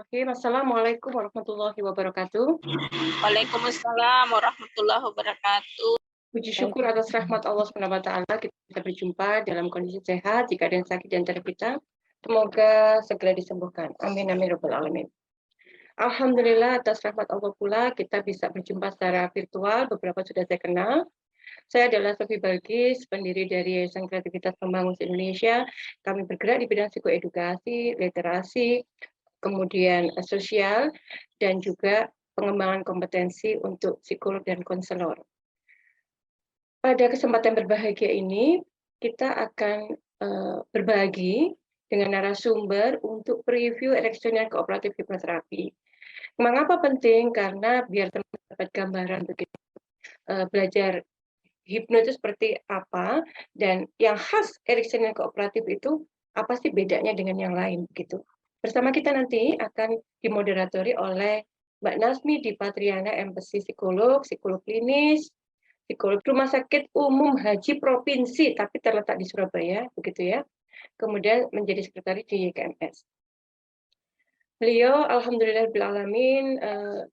Bismillahirrahmanirrahim. Assalamualaikum warahmatullahi wabarakatuh. Waalaikumsalam warahmatullahi wabarakatuh. Puji syukur atas rahmat Allah SWT kita berjumpa dalam kondisi sehat. Jika ada yang sakit di antara kita, semoga segera disembuhkan. Amin amin rabbal alamin. Alhamdulillah atas rahmat Allah pula kita bisa berjumpa secara virtual. Beberapa sudah saya kenal. Saya adalah Sofi Balkis, pendiri dari Yayasan Kreativitas Pembangun Indonesia. Kami bergerak di bidang psikoedukasi, literasi, kemudian sosial, dan juga pengembangan kompetensi untuk psikolog dan konselor. Pada kesempatan berbahagia ini, kita akan berbagi dengan narasumber untuk preview elektronik kooperatif hipnoterapi. Mengapa penting? Karena biar teman-teman dapat gambaran begitu belajar hipno itu seperti apa, dan yang khas elektronik kooperatif itu apa sih bedanya dengan yang lain gitu. Bersama kita nanti akan dimoderatori oleh Mbak Nasmi Dipatriana, MPC psikolog, psikolog klinis, psikolog Rumah Sakit Umum Haji Provinsi, tapi terletak di Surabaya, begitu ya. Kemudian menjadi sekretaris di YKMS. Beliau, alhamdulillahirrahmanirrahim,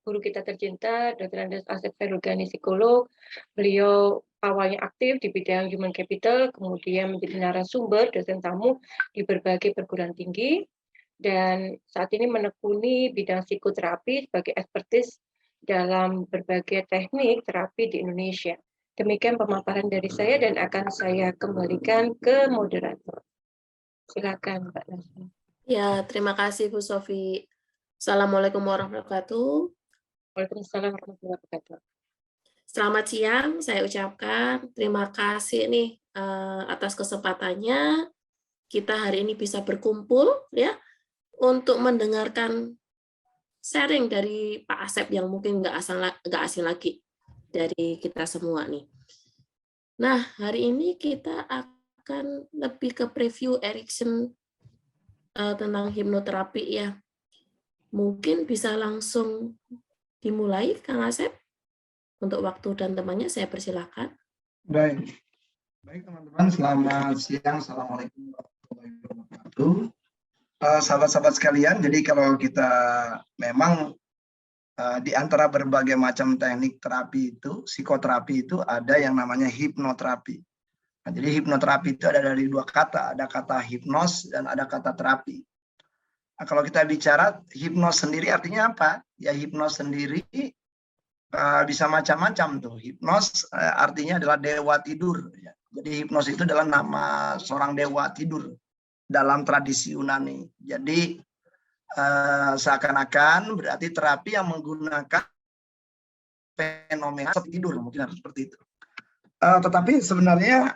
guru kita tercinta, Dr. Andes Asep Ferugani, psikolog. Beliau awalnya aktif di bidang human capital, kemudian menjadi narasumber, dosen tamu di berbagai perguruan tinggi, dan saat ini menekuni bidang psikoterapi sebagai ekspertis dalam berbagai teknik terapi di Indonesia. Demikian pemaparan dari saya dan akan saya kembalikan ke moderator. Silakan Mbak Nasmi. Ya, terima kasih Bu Sofi. Assalamualaikum warahmatullahi wabarakatuh. Waalaikumsalam warahmatullahi wabarakatuh. Selamat siang, saya ucapkan terima kasih nih atas kesempatannya. Kita hari ini bisa berkumpul ya untuk mendengarkan sharing dari Pak Asep yang mungkin nggak asing lagi dari kita semua nih. Nah, hari ini kita akan lebih ke preview Erikson tentang hipnoterapi ya. Mungkin bisa langsung dimulai, Kang Asep. Untuk waktu dan temannya saya persilakan. Baik teman-teman, selamat siang. Assalamualaikum warahmatullahi wabarakatuh. Sahabat-sahabat sekalian, jadi kalau kita memang di antara berbagai macam teknik terapi itu, psikoterapi itu ada yang namanya hipnoterapi. Nah, jadi hipnoterapi itu ada dari dua kata, ada kata hipnos dan ada kata terapi. Nah, kalau kita bicara hipnos sendiri artinya apa? Ya hipnos sendiri bisa macam-macam tuh. Hipnos artinya adalah dewa tidur. Ya. Jadi hipnos itu adalah nama seorang dewa tidur dalam tradisi Yunani. Jadi seakan-akan berarti terapi yang menggunakan fenomena tidur, mungkin harus seperti itu. Tetapi sebenarnya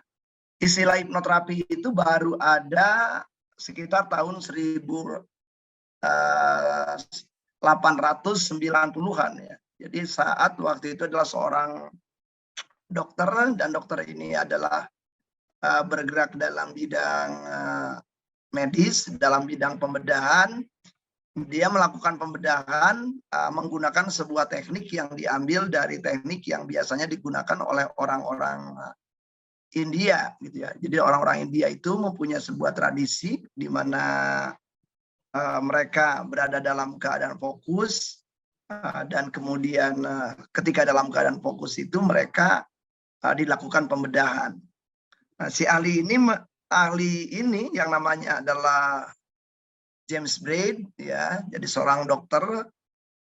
istilah hipnoterapi itu baru ada sekitar tahun 1890-an ya. Jadi saat waktu itu adalah seorang dokter, dan dokter ini adalah bergerak dalam bidang medis, dalam bidang pembedahan. Dia melakukan pembedahan menggunakan sebuah teknik yang diambil dari teknik yang biasanya digunakan oleh orang-orang India, gitu ya. Jadi orang-orang India itu mempunyai sebuah tradisi di mana mereka berada dalam keadaan fokus, dan kemudian ketika dalam keadaan fokus itu mereka dilakukan pembedahan. Nah, si ahli ini yang namanya adalah James Braid, ya, jadi seorang dokter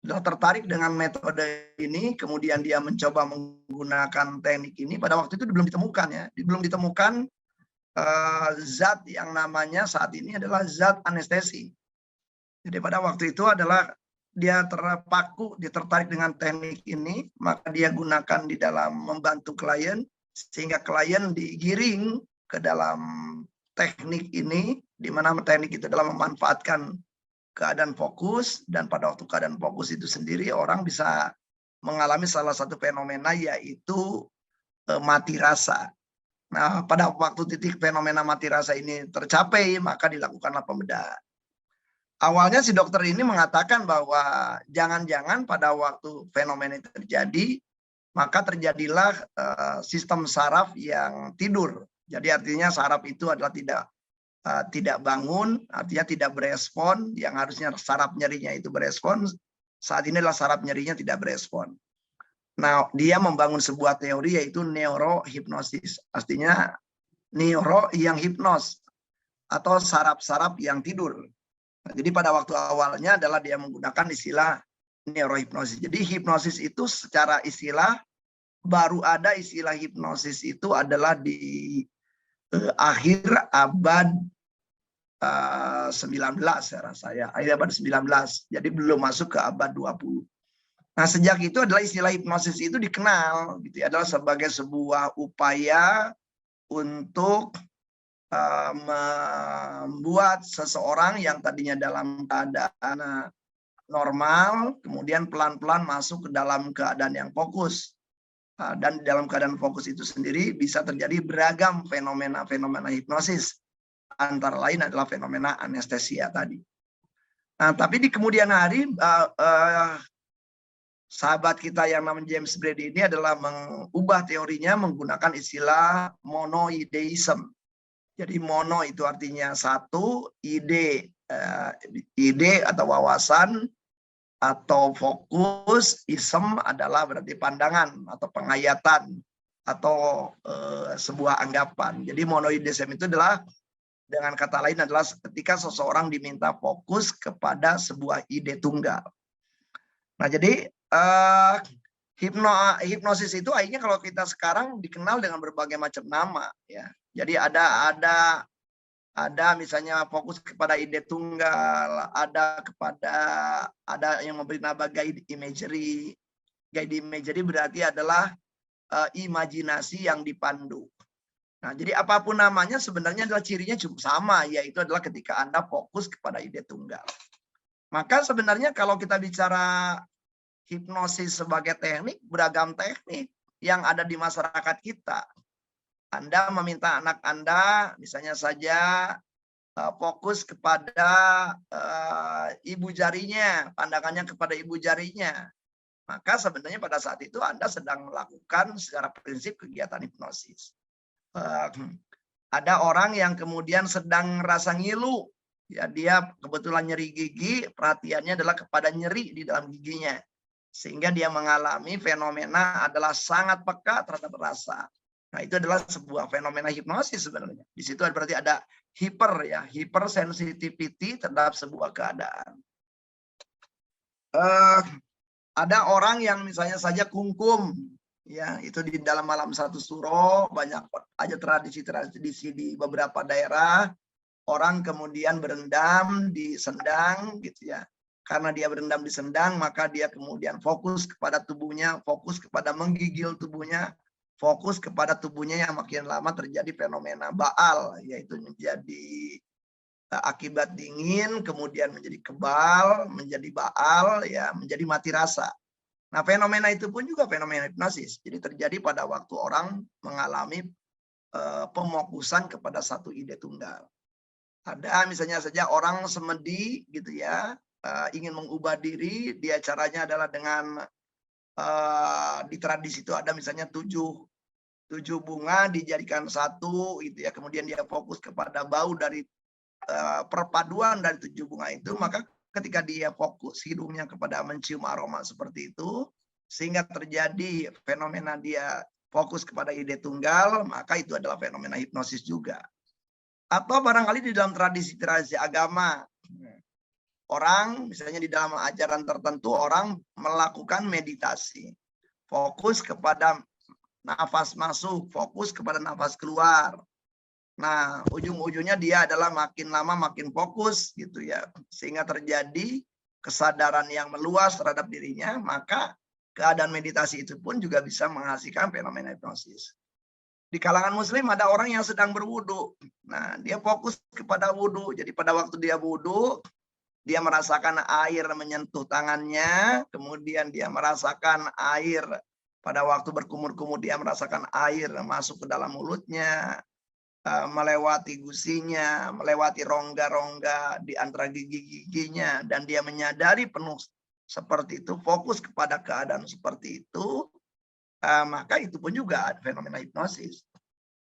tertarik dengan metode ini, kemudian dia mencoba menggunakan teknik ini. Pada waktu itu belum ditemukan ya, belum ditemukan zat yang namanya saat ini adalah zat anestesi. Jadi pada waktu itu adalah dia terpaku, dia tertarik dengan teknik ini, maka dia gunakan di dalam membantu klien, sehingga klien digiring ke dalam teknik ini, di mana teknik itu adalah memanfaatkan keadaan fokus, dan pada waktu keadaan fokus itu sendiri orang bisa mengalami salah satu fenomena, yaitu mati rasa. Nah, pada waktu titik fenomena mati rasa ini tercapai, maka dilakukanlah pembedahan. Awalnya si dokter ini mengatakan bahwa jangan-jangan pada waktu fenomena itu terjadi, maka terjadilah sistem saraf yang tidur. Jadi artinya saraf itu adalah tidak tidak bangun, artinya tidak berespon, yang harusnya saraf nyerinya itu berespon, saat ini adalah saraf nyerinya tidak berespon. Nah, dia membangun sebuah teori yaitu neurohipnosis, artinya neuro yang hipnos atau saraf-saraf yang tidur. Nah, jadi pada waktu awalnya adalah dia menggunakan istilah neurohipnosis. Jadi hipnosis itu secara istilah baru ada istilah hipnosis itu adalah di akhir abad 19 saya, akhir abad 19. Jadi belum masuk ke abad 20. Nah, sejak itu adalah istilah hipnosis itu dikenal gitu ya, adalah sebagai sebuah upaya untuk membuat seseorang yang tadinya dalam keadaan normal, kemudian pelan-pelan masuk ke dalam keadaan yang fokus. Dan di dalam keadaan fokus itu sendiri bisa terjadi beragam fenomena-fenomena hipnosis. Antara lain adalah fenomena anestesia tadi. Nah, tapi di kemudian hari, sahabat kita yang namanya James Brady ini adalah mengubah teorinya menggunakan istilah monoideism. Jadi mono itu artinya satu, ide atau wawasan atau fokus, ism adalah berarti pandangan atau penghayatan atau sebuah anggapan. Jadi monoideism itu adalah, dengan kata lain adalah ketika seseorang diminta fokus kepada sebuah ide tunggal. Nah, jadi hipnosis itu akhirnya kalau kita sekarang dikenal dengan berbagai macam nama ya. Jadi ada misalnya fokus kepada ide tunggal, ada yang memberi nama guided imagery. Guided imagery berarti adalah imajinasi yang dipandu. Nah, jadi apapun namanya sebenarnya adalah cirinya cukup sama, yaitu adalah ketika Anda fokus kepada ide tunggal. Maka sebenarnya kalau kita bicara hipnosis sebagai teknik, beragam teknik yang ada di masyarakat kita. Anda meminta anak Anda, misalnya saja fokus kepada ibu jarinya, pandangannya kepada ibu jarinya. Maka sebenarnya pada saat itu Anda sedang melakukan secara prinsip kegiatan hipnosis. Ada orang yang kemudian sedang rasa ngilu, ya dia kebetulan nyeri gigi, perhatiannya adalah kepada nyeri di dalam giginya, sehingga dia mengalami fenomena adalah sangat peka terhadap rasa. Nah, itu adalah sebuah fenomena hipnosis sebenarnya. Di situ berarti ada hypersensitivity terhadap sebuah keadaan. Ada orang yang misalnya saja kungkum. Ya, itu di dalam malam satu suro banyak aja tradisi-tradisi di beberapa daerah, orang kemudian berendam di sendang gitu ya. Karena dia berendam di sendang, maka dia kemudian fokus kepada tubuhnya, fokus kepada menggigil tubuhnya, fokus kepada tubuhnya yang makin lama terjadi fenomena baal, yaitu menjadi akibat dingin, kemudian menjadi kebal, menjadi baal, ya menjadi mati rasa. Nah, fenomena itu pun juga fenomena hipnosis. Jadi terjadi pada waktu orang mengalami pemokusan kepada satu ide tunggal. Ada misalnya saja orang semedi gitu ya, ingin mengubah diri, dia caranya adalah dengan di tradisi itu ada misalnya tujuh bunga dijadikan satu gitu ya, kemudian dia fokus kepada bau dari perpaduan dari 7 bunga itu, maka ketika dia fokus hidungnya kepada mencium aroma seperti itu, sehingga terjadi fenomena dia fokus kepada ide tunggal, maka itu adalah fenomena hipnosis juga. Atau barangkali di dalam tradisi-tradisi agama, orang misalnya di dalam ajaran tertentu orang melakukan meditasi, fokus kepada nafas masuk, fokus kepada nafas keluar. Nah, ujung-ujungnya dia adalah makin lama makin fokus gitu ya, sehingga terjadi kesadaran yang meluas terhadap dirinya, maka keadaan meditasi itu pun juga bisa menghasilkan fenomena hipnosis. Di kalangan muslim ada orang yang sedang berwudu. Nah, dia fokus kepada wudu. Jadi pada waktu dia wudu, dia merasakan air menyentuh tangannya, kemudian dia merasakan air pada waktu berkumur-kumur, dia merasakan air masuk ke dalam mulutnya, melewati gusinya, melewati rongga-rongga di antara gigi-giginya, dan dia menyadari penuh seperti itu, fokus kepada keadaan seperti itu, maka itu pun juga ada fenomena hipnosis.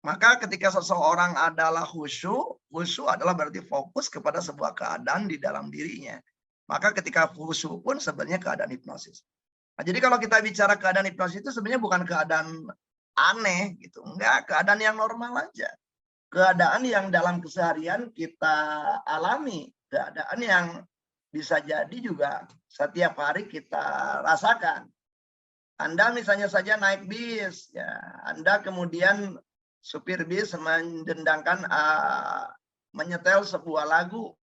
Maka ketika seseorang adalah khusyuk, khusyuk adalah berarti fokus kepada sebuah keadaan di dalam dirinya. Maka ketika khusyuk pun sebenarnya keadaan hipnosis. Nah, jadi kalau kita bicara keadaan hipnosis itu sebenarnya bukan keadaan aneh gitu. Enggak, keadaan yang normal aja. Keadaan yang dalam keseharian kita alami. Keadaan yang bisa jadi juga setiap hari kita rasakan. Anda misalnya saja naik bis, ya, Anda kemudian supir bis menyetel sebuah lagu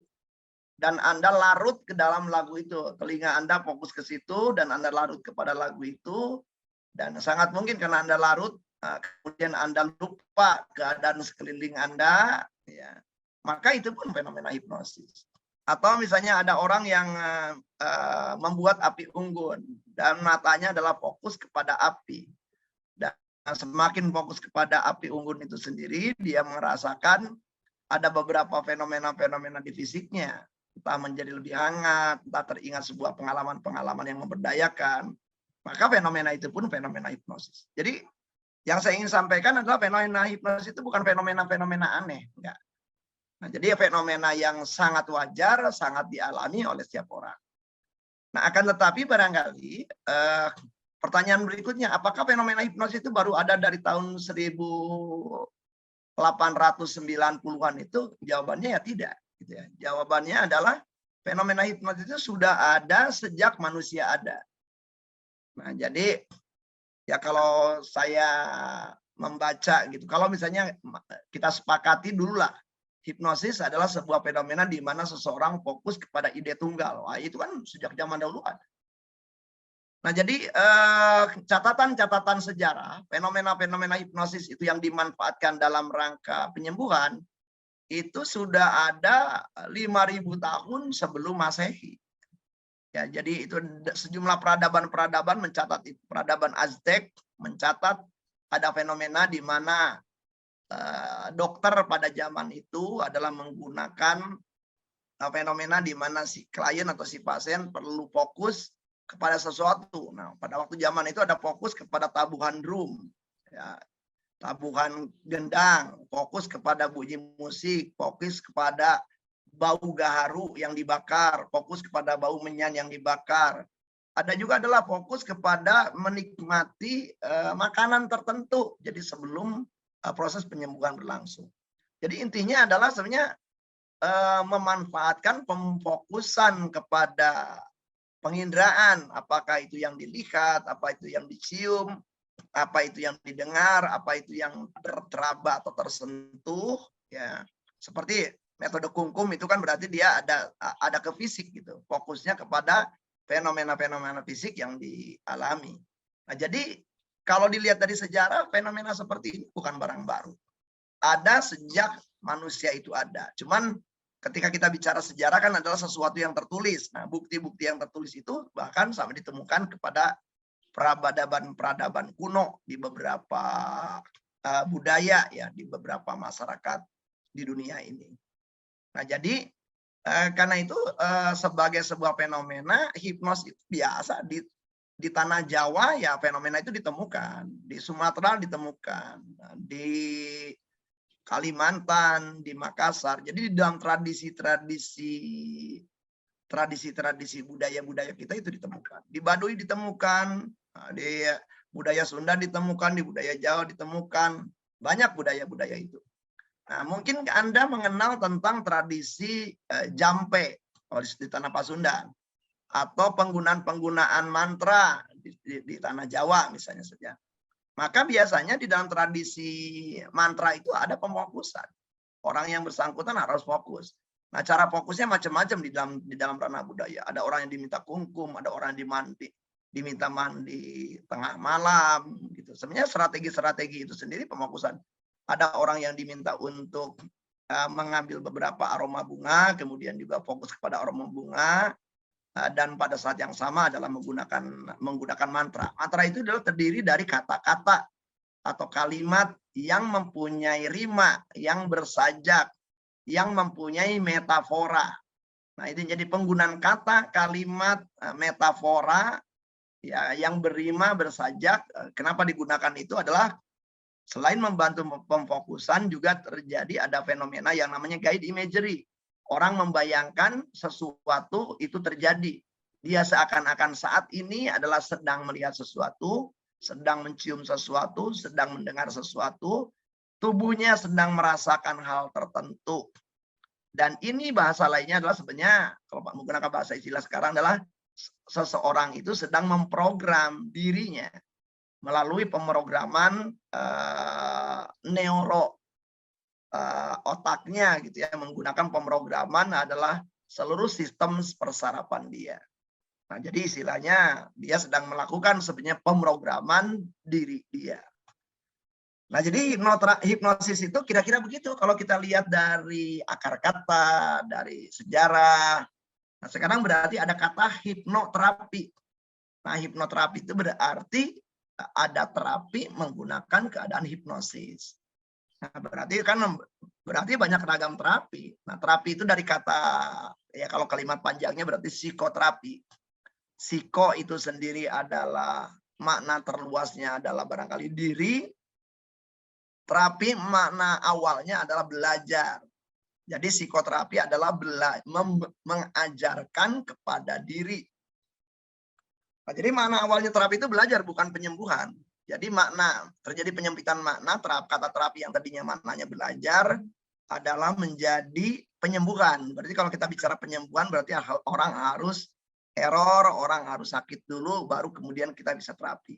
dan Anda larut ke dalam lagu itu. Telinga Anda fokus ke situ dan Anda larut kepada lagu itu, dan sangat mungkin karena Anda larut, kemudian Anda lupa keadaan sekeliling Anda, ya, maka itu pun fenomena hipnosis. Atau misalnya ada orang yang membuat api unggun dan matanya adalah fokus kepada api. Dan semakin fokus kepada api unggun itu sendiri, dia merasakan ada beberapa fenomena-fenomena di fisiknya. Entah menjadi lebih hangat, entah teringat sebuah pengalaman-pengalaman yang memberdayakan. Maka fenomena itu pun fenomena hipnosis. Jadi yang saya ingin sampaikan adalah fenomena hipnosis itu bukan fenomena-fenomena aneh. Enggak. Nah, jadi fenomena yang sangat wajar, sangat dialami oleh setiap orang. Nah, akan tetapi barangkali pertanyaan berikutnya, apakah fenomena hipnosis itu baru ada dari tahun 1890-an itu? Jawabannya ya tidak. Gitu ya. Jawabannya adalah fenomena hipnosis itu sudah ada sejak manusia ada. Nah, jadi ya kalau saya membaca gitu, kalau misalnya kita sepakati dulu lah, hipnosis adalah sebuah fenomena di mana seseorang fokus kepada ide tunggal. Wah, itu kan sejak zaman dahulu ada. Nah, jadi catatan-catatan sejarah, fenomena-fenomena hipnosis itu yang dimanfaatkan dalam rangka penyembuhan, itu sudah ada 5.000 tahun sebelum Masehi. Ya, jadi itu sejumlah peradaban-peradaban mencatat itu. Peradaban Aztec mencatat ada fenomena di mana dokter pada zaman itu adalah menggunakan fenomena di mana si klien atau si pasien perlu fokus kepada sesuatu. Nah, pada waktu zaman itu ada fokus kepada tabuhan drum, ya, tabuhan gendang, fokus kepada bunyi musik, fokus kepada bau gaharu yang dibakar, fokus kepada bau menyan yang dibakar. Ada juga adalah fokus kepada menikmati makanan tertentu. Jadi sebelum proses penyembuhan berlangsung. Jadi intinya adalah sebenarnya memanfaatkan pemfokusan kepada penginderaan, apakah itu yang dilihat, apa itu yang dicium, apa itu yang didengar, apa itu yang teraba atau tersentuh, ya. Seperti metode kungkum itu kan berarti dia ada ke fisik gitu, fokusnya kepada fenomena-fenomena fisik yang dialami. Nah, jadi kalau dilihat dari sejarah, fenomena seperti ini bukan barang baru. Ada sejak manusia itu ada. Cuman ketika kita bicara sejarah kan adalah sesuatu yang tertulis. Nah, bukti-bukti yang tertulis itu bahkan sampai ditemukan kepada peradaban-peradaban kuno di beberapa budaya, ya, di beberapa masyarakat di dunia ini. Nah, jadi karena itu sebagai sebuah fenomena, hipnosis itu biasa di tanah Jawa, ya fenomena itu ditemukan, di Sumatera ditemukan, di Kalimantan, di Makassar. Jadi di dalam tradisi budaya-budaya kita itu ditemukan. Di Baduy ditemukan, di budaya Sunda ditemukan, di budaya Jawa ditemukan, banyak budaya-budaya itu. Nah, mungkin Anda mengenal tentang tradisi jampe di tanah Pasundan, atau penggunaan mantra di tanah Jawa misalnya saja. Maka biasanya di dalam tradisi mantra itu ada pemokusan. Orang yang bersangkutan harus fokus. Nah, cara fokusnya macam-macam di dalam ranah budaya. Ada orang yang diminta kungkum, ada orang yang diminta mandi tengah malam gitu. Sebenarnya strategi-strategi itu sendiri pemokusan. Ada orang yang diminta untuk mengambil beberapa aroma bunga, kemudian juga fokus kepada aroma bunga, dan pada saat yang sama adalah menggunakan mantra. Mantra itu adalah terdiri dari kata-kata atau kalimat yang mempunyai rima, yang bersajak, yang mempunyai metafora. Nah, itu jadi penggunaan kata, kalimat, metafora, ya, yang berima, bersajak. Kenapa digunakan itu adalah Selain membantu pemfokusan, juga terjadi ada fenomena yang namanya guide imagery. Orang membayangkan sesuatu itu terjadi. Dia seakan-akan saat ini adalah sedang melihat sesuatu, sedang mencium sesuatu, sedang mendengar sesuatu, tubuhnya sedang merasakan hal tertentu. Dan ini bahasa lainnya adalah sebenarnya, kalau menggunakan bahasa istilah sekarang adalah seseorang itu sedang memprogram dirinya melalui pemrograman neuro otaknya gitu ya, menggunakan pemrograman adalah seluruh sistem persarapan dia. Nah, jadi istilahnya dia sedang melakukan sebenarnya pemrograman diri dia. Nah, jadi hipnosis itu kira-kira begitu kalau kita lihat dari akar kata, dari sejarah. Nah, sekarang berarti ada kata hipnoterapi. Nah, hipnoterapi itu berarti ada terapi menggunakan keadaan hipnosis. Nah, berarti banyak ragam terapi. Nah, terapi itu dari kata, ya kalau kalimat panjangnya berarti psikoterapi. Psiko itu sendiri adalah makna terluasnya adalah barangkali diri. Terapi makna awalnya adalah belajar. Jadi psikoterapi adalah mengajarkan kepada diri. Nah, jadi makna awalnya terapi itu belajar, bukan penyembuhan. Jadi makna terjadi penyempitan makna kata terapi yang tadinya maknanya belajar adalah menjadi penyembuhan. Berarti kalau kita bicara penyembuhan berarti orang harus error, orang harus sakit dulu baru kemudian kita bisa terapi.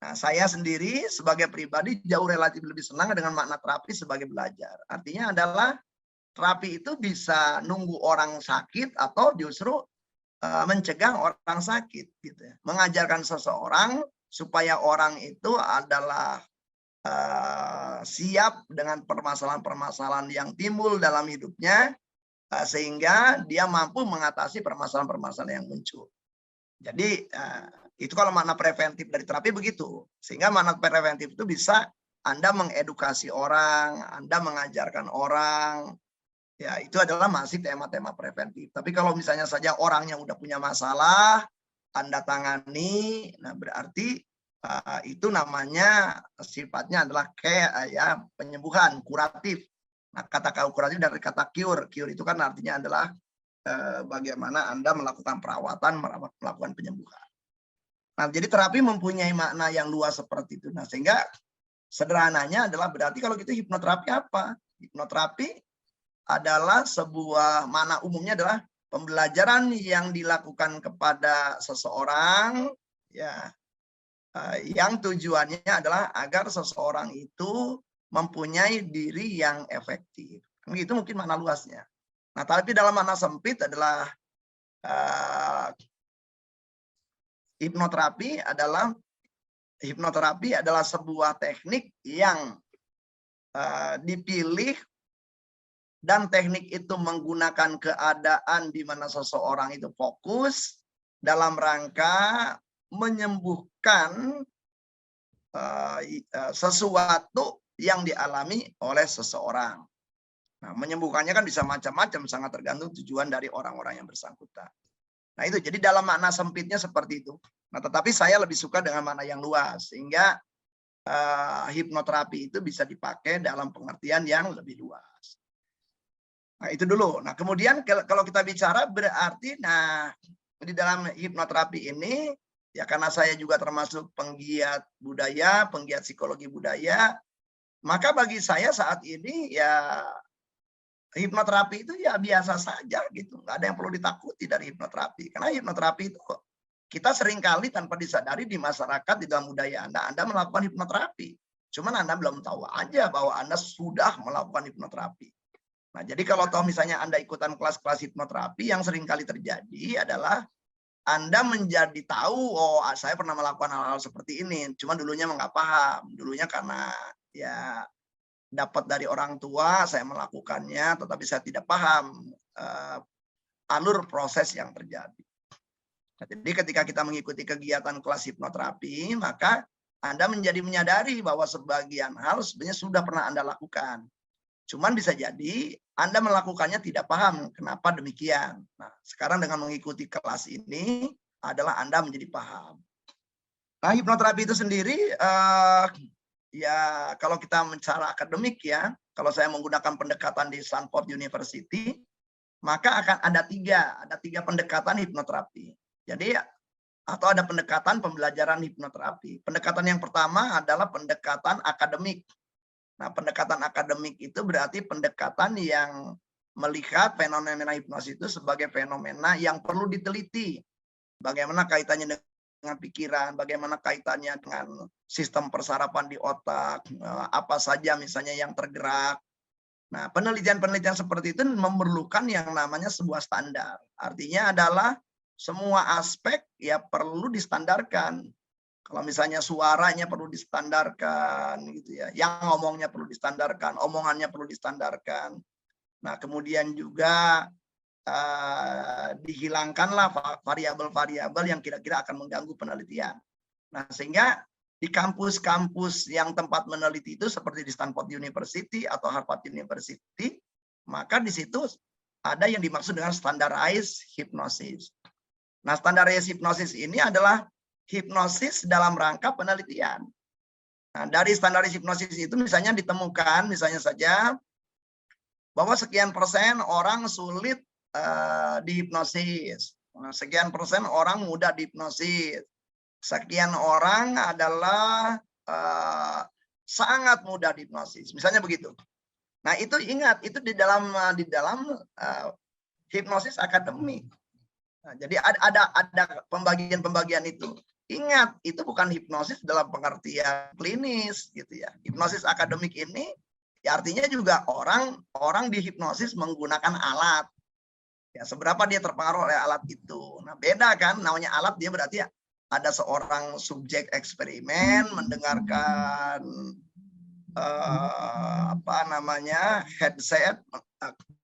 Nah, saya sendiri sebagai pribadi jauh relatif lebih senang dengan makna terapi sebagai belajar. Artinya adalah terapi itu bisa nunggu orang sakit atau justru mencegah orang sakit gitu ya. Mengajarkan seseorang supaya orang itu adalah siap dengan permasalahan-permasalahan yang timbul dalam hidupnya sehingga dia mampu mengatasi permasalahan-permasalahan yang muncul. Jadi itu kalau makna preventif dari terapi begitu. Sehingga makna preventif itu bisa Anda mengedukasi orang, Anda mengajarkan orang. Ya, itu adalah masih tema-tema preventif. Tapi kalau misalnya saja orang yang udah punya masalah, Anda tangani, nah berarti itu namanya sifatnya adalah kayak ya penyembuhan, kuratif. Nah, kata kuratif dari kata cure. Cure itu kan artinya adalah bagaimana Anda melakukan perawatan, melakukan penyembuhan. Nah, jadi terapi mempunyai makna yang luas seperti itu. Nah, sehingga sederhananya adalah berarti kalau gitu hipnoterapi apa? Hipnoterapi adalah sebuah makna umumnya adalah pembelajaran yang dilakukan kepada seseorang ya yang tujuannya adalah agar seseorang itu mempunyai diri yang efektif. Itu mungkin makna luasnya. Nah, tapi dalam makna sempit adalah hipnoterapi adalah sebuah teknik yang dipilih dan teknik itu menggunakan keadaan di mana seseorang itu fokus dalam rangka menyembuhkan sesuatu yang dialami oleh seseorang. Nah, menyembuhkannya kan bisa macam-macam, sangat tergantung tujuan dari orang-orang yang bersangkutan. Nah, itu jadi dalam makna sempitnya seperti itu. Nah, tetapi saya lebih suka dengan makna yang luas, sehingga hipnoterapi itu bisa dipakai dalam pengertian yang lebih luas. Nah, itu dulu. Nah, kemudian kalau kita bicara berarti, nah di dalam hipnoterapi ini, ya karena saya juga termasuk penggiat budaya, penggiat psikologi budaya, maka bagi saya saat ini ya hipnoterapi itu ya biasa saja gitu. Nggak ada yang perlu ditakuti dari hipnoterapi. Karena hipnoterapi itu kita seringkali tanpa disadari di masyarakat, di dalam budaya Anda melakukan hipnoterapi. Cuman Anda belum tahu aja bahwa Anda sudah melakukan hipnoterapi. Nah, jadi kalau tahu misalnya Anda ikutan kelas-kelas hipnoterapi, yang seringkali terjadi adalah Anda menjadi tahu, oh saya pernah melakukan hal-hal seperti ini, cuma dulunya nggak paham. Dulunya karena ya dapat dari orang tua, saya melakukannya, tetapi saya tidak paham alur proses yang terjadi. Nah, jadi ketika kita mengikuti kegiatan kelas hipnoterapi, maka Anda menjadi menyadari bahwa sebagian hal sebenarnya sudah pernah Anda lakukan. Cuman bisa jadi Anda melakukannya tidak paham kenapa demikian. Nah, sekarang dengan mengikuti kelas ini adalah Anda menjadi paham. Nah, hipnoterapi itu sendiri ya kalau kita bicara akademik ya, kalau saya menggunakan pendekatan di Stanford University, maka akan ada tiga pendekatan hipnoterapi. Jadi atau ada pendekatan pembelajaran hipnoterapi. Pendekatan yang pertama adalah pendekatan akademik. Nah, pendekatan akademik itu berarti pendekatan yang melihat fenomena hipnosis itu sebagai fenomena yang perlu diteliti. Bagaimana kaitannya dengan pikiran, bagaimana kaitannya dengan sistem persarapan di otak, apa saja misalnya yang tergerak. Nah, penelitian-penelitian seperti itu memerlukan yang namanya sebuah standar. Artinya adalah semua aspek ya perlu distandarkan. Kalau misalnya suaranya perlu distandarkan, gitu ya. Yang ngomongnya perlu distandarkan, omongannya perlu distandarkan. Nah, kemudian juga dihilangkanlah variabel-variabel yang kira-kira akan mengganggu penelitian. Nah, sehingga di kampus-kampus yang tempat meneliti itu seperti di Stanford University atau Harvard University, maka di situ ada yang dimaksud dengan standardized hypnosis. Nah, standardized hypnosis ini adalah hipnosis dalam rangka penelitian. Nah, dari standardized hypnosis itu misalnya ditemukan, misalnya saja, bahwa sekian persen orang sulit dihipnosis. Sekian persen orang mudah dihipnosis. Sekian orang adalah sangat mudah dihipnosis. Misalnya begitu. Nah, itu ingat, itu di dalam hipnosis akademik. Nah, jadi ada pembagian-pembagian itu. Ingat, itu bukan hipnosis dalam pengertian klinis gitu ya. Hipnosis akademik ini ya artinya juga orang dihipnosis menggunakan alat. Ya, seberapa dia terpengaruh oleh alat itu. Nah, beda kan, namanya alat dia berarti ya, ada seorang subjek eksperimen mendengarkan headset,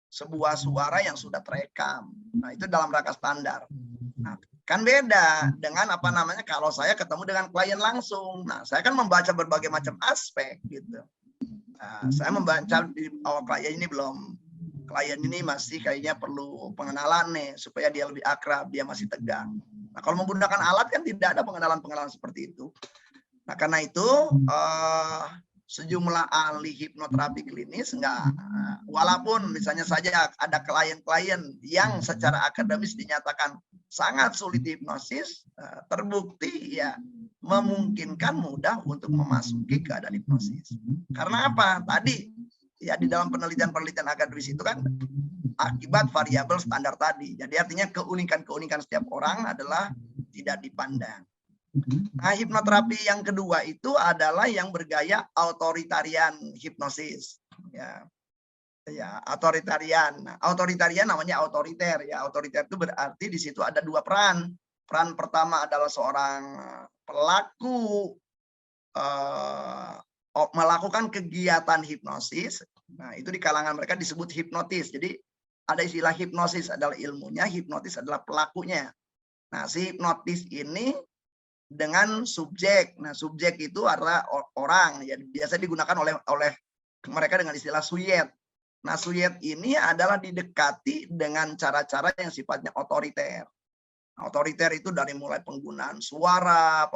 sebuah suara yang sudah terekam. Nah, itu dalam rangka standar. Nah, kan beda dengan kalau saya ketemu dengan klien langsung. Nah, saya kan membaca berbagai macam aspek gitu. Nah, saya membaca di awal klien ini masih kayaknya perlu pengenalan nih supaya dia lebih akrab, dia masih tegang. Nah, kalau menggunakan alat kan tidak ada pengenalan seperti itu. Nah, karena itu sejumlah ahli hipnoterapi klinis walaupun misalnya saja ada klien-klien yang secara akademis dinyatakan sangat sulit hipnosis, terbukti ya memungkinkan mudah untuk memasuki keadaan hipnosis. Karena apa? Tadi ya di dalam penelitian-penelitian akademis itu kan akibat variabel standar tadi. Jadi artinya keunikan-keunikan setiap orang adalah tidak dipandang. Nah, hipnoterapi yang kedua itu adalah yang bergaya authoritarian hipnosis. Ya, authoritarian. Nah, authoritarian namanya autoriter. Ya, autoriter itu berarti di situ ada dua peran. Peran pertama adalah seorang pelaku melakukan kegiatan hipnosis. Nah, itu di kalangan mereka disebut hipnotis. Jadi ada istilah hipnosis adalah ilmunya, hipnotis adalah pelakunya. Nah, si hipnotis ini dengan subjek. Nah, subjek itu adalah orang. Ya, biasa digunakan oleh mereka dengan istilah suyet. Nah, suyet ini adalah didekati dengan cara-cara yang sifatnya otoriter. Otoriter itu dari mulai penggunaan suara,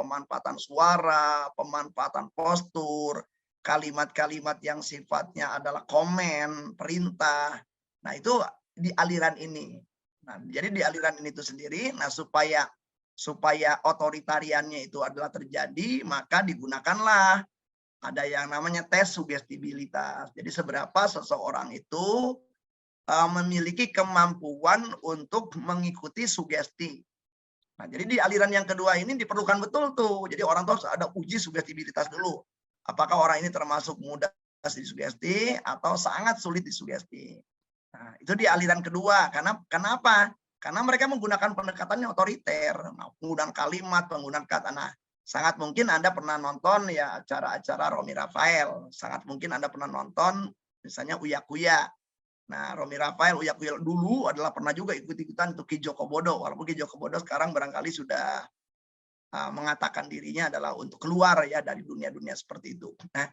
pemanfaatan postur, kalimat-kalimat yang sifatnya adalah komen, perintah. Nah, itu di aliran ini. Nah, jadi di aliran ini itu sendiri, nah supaya otoritariannya itu adalah terjadi, maka digunakanlah ada yang namanya tes sugestibilitas. Jadi seberapa seseorang itu memiliki kemampuan untuk mengikuti sugesti. Nah, jadi di aliran yang kedua ini diperlukan betul tuh. Jadi orang tuh harus ada uji sugestibilitas dulu. Apakah orang ini termasuk mudah disugesti atau sangat sulit disugesti. Nah, itu di aliran kedua. Kenapa? Karena mereka menggunakan pendekatannya otoriter. Nah, penggunaan kalimat, penggunaan kata. Nah, sangat mungkin Anda pernah nonton ya acara-acara Romi Rafael. Sangat mungkin Anda pernah nonton misalnya Uya Kuya. Nah, Romi Rafael, Uya Kuya dulu adalah pernah juga ikut-ikutan untuk Ki Joko Bodo. Walaupun Ki Joko Bodo sekarang barangkali sudah mengatakan dirinya adalah untuk keluar ya dari dunia-dunia seperti itu. Nah,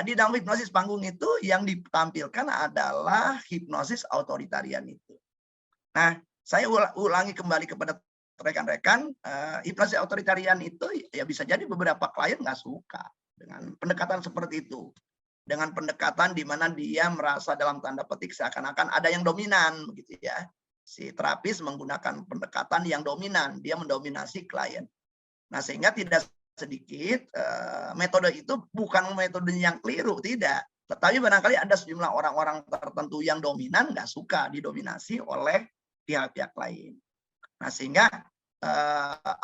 di dalam hipnosis panggung itu yang ditampilkan adalah hipnosis otoritarian itu. Nah, saya ulangi kembali kepada rekan-rekan, hipnosis otoritarian itu ya bisa jadi beberapa klien nggak suka. dengan pendekatan seperti itu. Dengan pendekatan di mana dia merasa dalam tanda petik seakan-akan ada yang dominan, begitu ya. Si terapis menggunakan pendekatan yang dominan, dia mendominasi klien. Nah, sehingga tidak sedikit metode itu bukan metode yang keliru, tidak. Tetapi barangkali ada sejumlah orang-orang tertentu yang dominan nggak suka didominasi oleh pihak-pihak lain. Nah, sehingga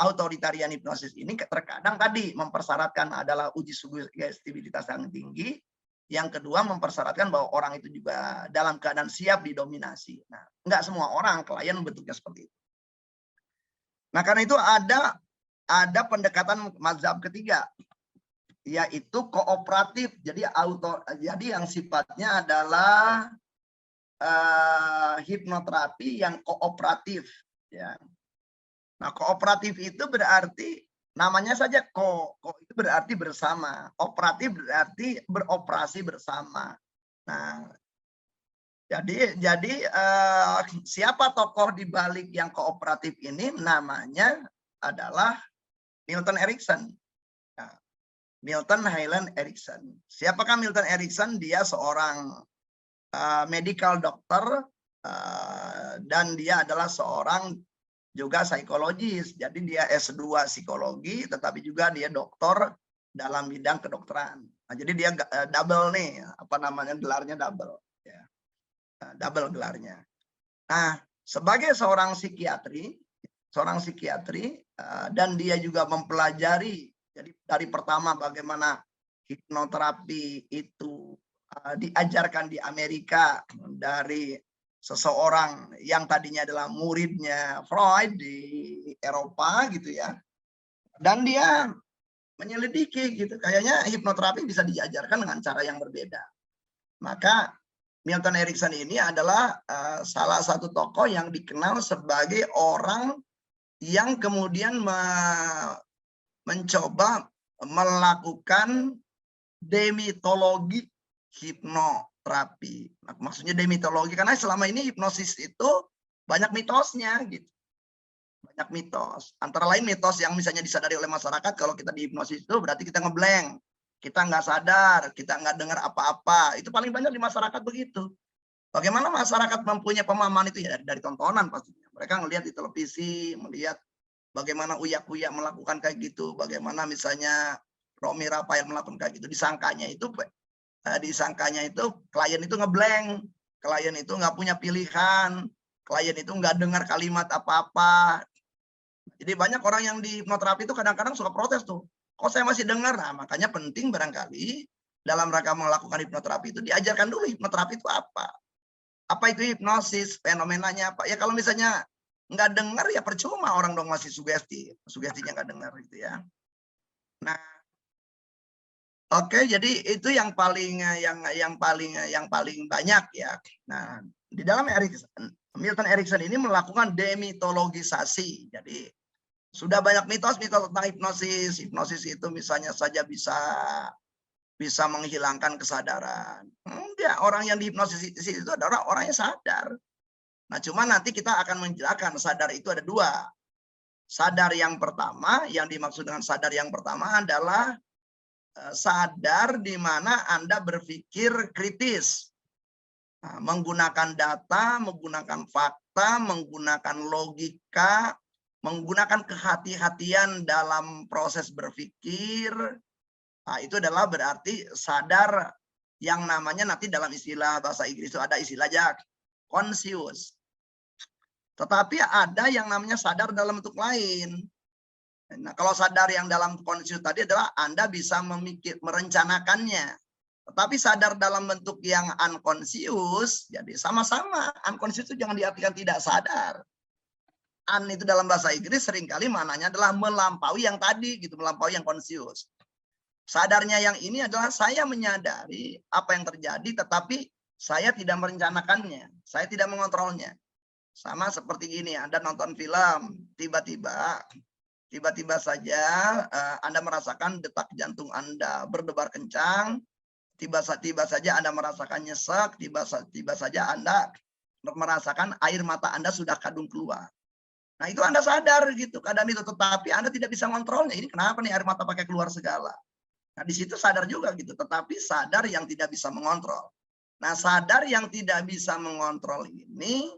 autoritarian hipnosis ini terkadang tadi mempersyaratkan adalah uji sugestibilitas yang tinggi. Yang kedua mempersyaratkan bahwa orang itu juga dalam keadaan siap didominasi. Nah, nggak semua orang klien bentuknya seperti itu. Nah, karena itu ada pendekatan mazhab ketiga, yaitu kooperatif. Jadi yang sifatnya adalah hipnoterapi yang kooperatif. Ya. Nah, kooperatif itu berarti namanya saja ko itu berarti bersama, operatif berarti beroperasi bersama. Nah, jadi siapa tokoh di balik yang kooperatif ini? Namanya adalah Milton Erickson. Nah, Milton Hyland Erickson. Siapakah Milton Erickson? Dia seorang medical doctor dan dia adalah seorang juga psikologis. Jadi dia S2 psikologi, tetapi juga dia doktor dalam bidang kedokteran. Nah, jadi dia double nih, apa namanya, gelarnya double. Ya. Double gelarnya. Nah, sebagai seorang psikiatri, dan dia juga mempelajari, jadi dari pertama bagaimana hipnoterapi itu diajarkan di Amerika dari seseorang yang tadinya adalah muridnya Freud di Eropa gitu ya. Dan dia menyelidiki gitu. Kayaknya hipnoterapi bisa diajarkan dengan cara yang berbeda. Maka Milton Erickson ini adalah salah satu tokoh yang dikenal sebagai orang yang kemudian mencoba melakukan demitologi hipnoterapi. Maksudnya demitologi karena selama ini hipnosis itu banyak mitosnya gitu. Banyak mitos. Antara lain mitos yang misalnya disadari oleh masyarakat, kalau kita di hipnosis itu berarti kita ngeblank. Kita nggak sadar, kita nggak dengar apa-apa. Itu paling banyak di masyarakat begitu. Bagaimana masyarakat mempunyai pemahaman itu? Ya dari tontonan pastinya. Mereka ngelihat di televisi, melihat bagaimana uya-kuya melakukan kayak gitu. Bagaimana misalnya Romi Rafael melakukan kayak gitu. Disangkanya itu klien itu ngeblank, klien itu nggak punya pilihan, klien itu nggak dengar kalimat apa-apa. Jadi banyak orang yang di hipnoterapi itu kadang-kadang suka protes tuh, kok saya masih dengar? Nah, makanya penting barangkali dalam rangka melakukan hipnoterapi itu diajarkan dulu hipnoterapi itu apa itu hipnosis, fenomenanya apa. Ya kalau misalnya nggak dengar ya percuma, orang dong masih sugestinya nggak dengar gitu ya. Nah, oke, jadi itu yang paling banyak ya. Nah, di dalam Milton Erickson ini melakukan demitologisasi. Jadi sudah banyak mitos tentang hipnosis. Hipnosis itu misalnya saja bisa menghilangkan kesadaran. Enggak, orang yang dihipnosis itu adalah orang yang sadar. Nah, cuma nanti kita akan menjelaskan sadar itu ada dua. Sadar yang pertama, yang dimaksud dengan sadar yang pertama adalah sadar di mana Anda berpikir kritis, menggunakan data, menggunakan fakta, menggunakan logika, menggunakan kehati-hatian dalam proses berpikir. Nah, itu adalah berarti sadar yang namanya nanti dalam istilah bahasa Inggris itu ada istilahnya conscious. Tetapi ada yang namanya sadar dalam bentuk lain. Nah, kalau sadar yang dalam conscious tadi adalah Anda bisa merencanakannya. Tetapi sadar dalam bentuk yang unconscious, jadi sama-sama. Unconscious itu jangan diartikan tidak sadar. Un itu dalam bahasa Inggris seringkali maknanya adalah melampaui yang tadi, gitu, melampaui yang conscious. Sadarnya yang ini adalah saya menyadari apa yang terjadi, tetapi saya tidak merencanakannya, saya tidak mengontrolnya. Sama seperti gini, Anda nonton film, tiba-tiba saja Anda merasakan detak jantung Anda berdebar kencang, tiba-tiba saja Anda merasakan nyesek, tiba-tiba saja Anda merasakan air mata Anda sudah kadung keluar. Nah, itu Anda sadar gitu keadaan itu, tetapi Anda tidak bisa mengontrolnya. Ini kenapa nih air mata pakai keluar segala? Nah, di situ sadar juga gitu, tetapi sadar yang tidak bisa mengontrol. Nah, sadar yang tidak bisa mengontrol ini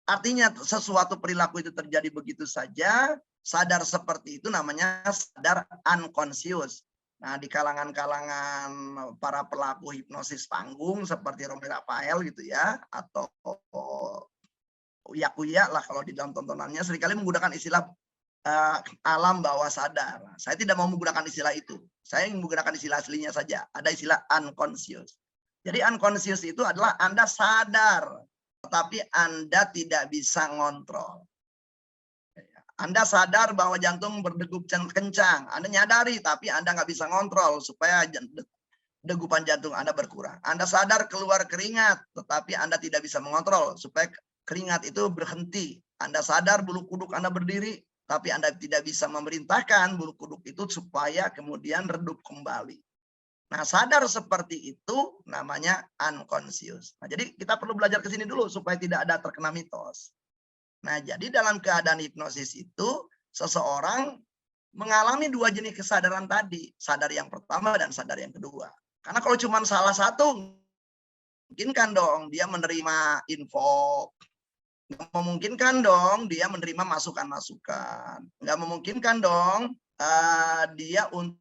artinya sesuatu perilaku itu terjadi begitu saja, sadar seperti itu namanya sadar unconscious. Nah, di kalangan-kalangan para pelaku hipnosis panggung seperti Romi Rafael gitu ya, atau Uya lah kalau di dalam tontonannya seringkali menggunakan istilah alam bawah sadar. Saya tidak mau menggunakan istilah itu. Saya ingin menggunakan istilah aslinya saja. Ada istilah unconscious. Jadi unconscious itu adalah Anda sadar, tetapi Anda tidak bisa ngontrol. Anda sadar bahwa jantung berdegup kencang. Anda nyadari, tapi Anda nggak bisa ngontrol supaya degupan jantung Anda berkurang. Anda sadar keluar keringat, tetapi Anda tidak bisa mengontrol supaya keringat itu berhenti. Anda sadar bulu kuduk Anda berdiri, tapi Anda tidak bisa memerintahkan bulu kuduk itu supaya kemudian redup kembali. Nah, sadar seperti itu namanya unconscious. Nah, jadi kita perlu belajar ke sini dulu supaya tidak ada terkena mitos. Nah, jadi dalam keadaan hipnosis itu seseorang mengalami dua jenis kesadaran tadi. Sadar yang pertama dan sadar yang kedua. Karena kalau cuma salah satu, mungkinkan dong dia menerima info. Nggak memungkinkan dong dia menerima masukan-masukan. Nggak memungkinkan dong dia untuk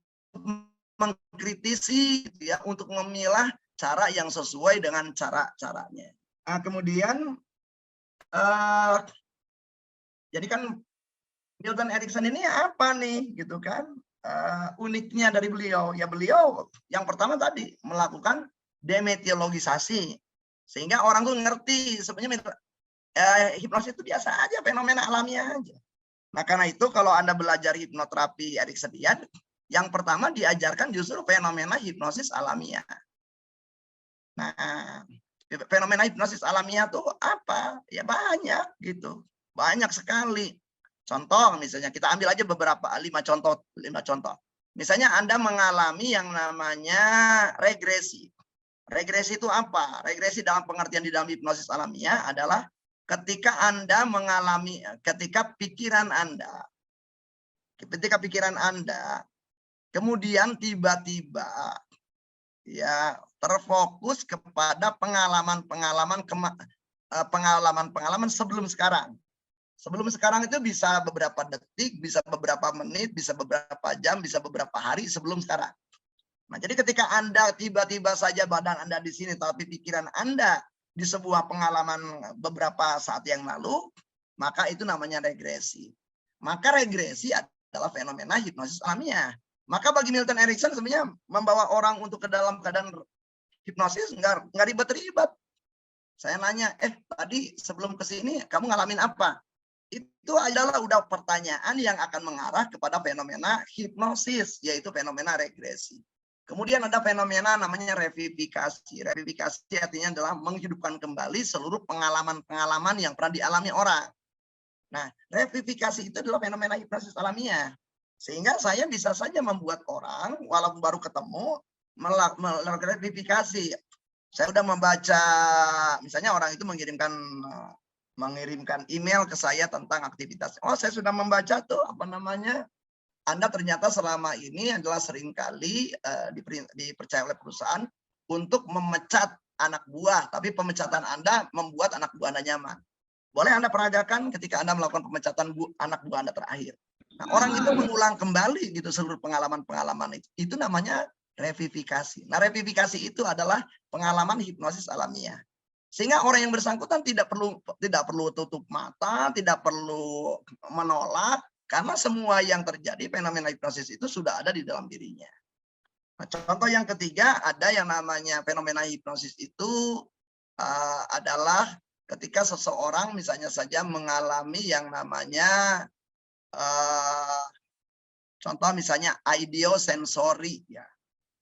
mengkritisi, ya, untuk memilah cara yang sesuai dengan cara-caranya. Nah, kemudian, jadi kan Milton Erickson ini apa nih, gitu kan? Uniknya dari beliau, ya beliau yang pertama tadi melakukan demetiologisasi, sehingga orang tuh ngerti sebenarnya hipnosis itu biasa aja, fenomena alamiah aja. Nah, karena itu kalau Anda belajar hipnoterapi Ericksonian, yang pertama diajarkan justru fenomena hipnosis alamiah. Nah, fenomena hipnosis alamiah itu apa? Ya banyak gitu. Banyak sekali. Contoh misalnya kita ambil aja beberapa 5 contoh. Misalnya Anda mengalami yang namanya regresi. Regresi itu apa? Regresi dalam pengertian di dalam hipnosis alamiah adalah ketika Anda mengalami, ketika pikiran Anda kemudian tiba-tiba ya terfokus kepada pengalaman sebelum sekarang. Sebelum sekarang itu bisa beberapa detik, bisa beberapa menit, bisa beberapa jam, bisa beberapa hari sebelum sekarang. Nah, jadi ketika Anda tiba-tiba saja badan Anda di sini, tapi pikiran Anda di sebuah pengalaman beberapa saat yang lalu, maka itu namanya regresi. Maka regresi adalah fenomena hipnosis alamiah. Maka bagi Milton Erickson sebenarnya membawa orang untuk ke dalam keadaan hipnosis nggak ribet-ribet. Saya nanya, tadi sebelum ke sini kamu ngalamin apa? Itu adalah udah pertanyaan yang akan mengarah kepada fenomena hipnosis, yaitu fenomena regresi. Kemudian ada fenomena namanya revivifikasi. Revivifikasi artinya adalah menghidupkan kembali seluruh pengalaman-pengalaman yang pernah dialami orang. Nah, revivifikasi itu adalah fenomena hipnosis alamiah. Sehingga saya bisa saja membuat orang, walaupun baru ketemu, melakukan revivifikasi. Saya sudah membaca, misalnya orang itu mengirimkan email ke saya tentang aktivitas. Oh, saya sudah membaca tuh, Anda ternyata selama ini adalah seringkali dipercaya oleh perusahaan untuk memecat anak buah, tapi pemecatan Anda membuat anak buah Anda nyaman. Boleh Anda peragakan ketika Anda melakukan pemecatan anak buah Anda terakhir. Nah, orang itu mengulang kembali gitu seluruh pengalaman-pengalaman itu. Itu namanya revivifikasi. Nah, revivifikasi itu adalah pengalaman hipnosis alamiah. Sehingga orang yang bersangkutan tidak perlu tutup mata, tidak perlu menolak, karena semua yang terjadi fenomena hipnosis itu sudah ada di dalam dirinya. Nah, contoh yang ketiga, ada yang namanya fenomena hipnosis itu adalah ketika seseorang misalnya saja mengalami yang namanya contoh misalnya ideosensory ya.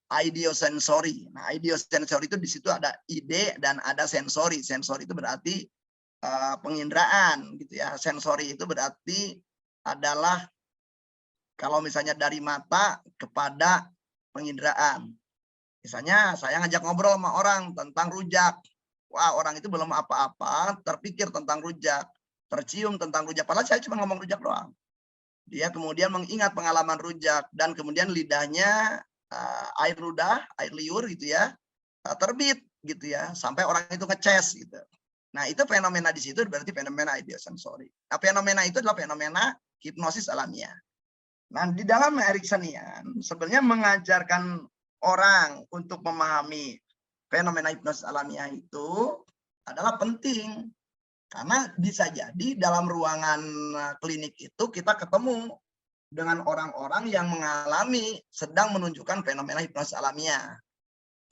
Ideosensory. Nah, ideosensory itu di situ ada ide dan ada sensori. Sensori itu berarti penginderaan gitu ya. Sensori itu berarti adalah kalau misalnya dari mata kepada penginderaan. Misalnya saya ngajak ngobrol sama orang tentang rujak. Wah, orang itu belum apa-apa, terpikir tentang rujak, tercium tentang rujak. Padahal saya cuma ngomong rujak doang. Dia kemudian mengingat pengalaman rujak dan kemudian lidahnya air ludah, air liur gitu ya, terbit gitu ya, sampai orang itu ngeces gitu. Nah, itu fenomena di situ berarti fenomena ideosensori. Nah, fenomena itu adalah fenomena hipnosis alamiah. Nah, di dalam Ericksonian sebenarnya mengajarkan orang untuk memahami fenomena hipnosis alamiah itu adalah penting. Karena bisa jadi dalam ruangan klinik itu kita ketemu dengan orang-orang yang mengalami sedang menunjukkan fenomena hipnosis alamiah.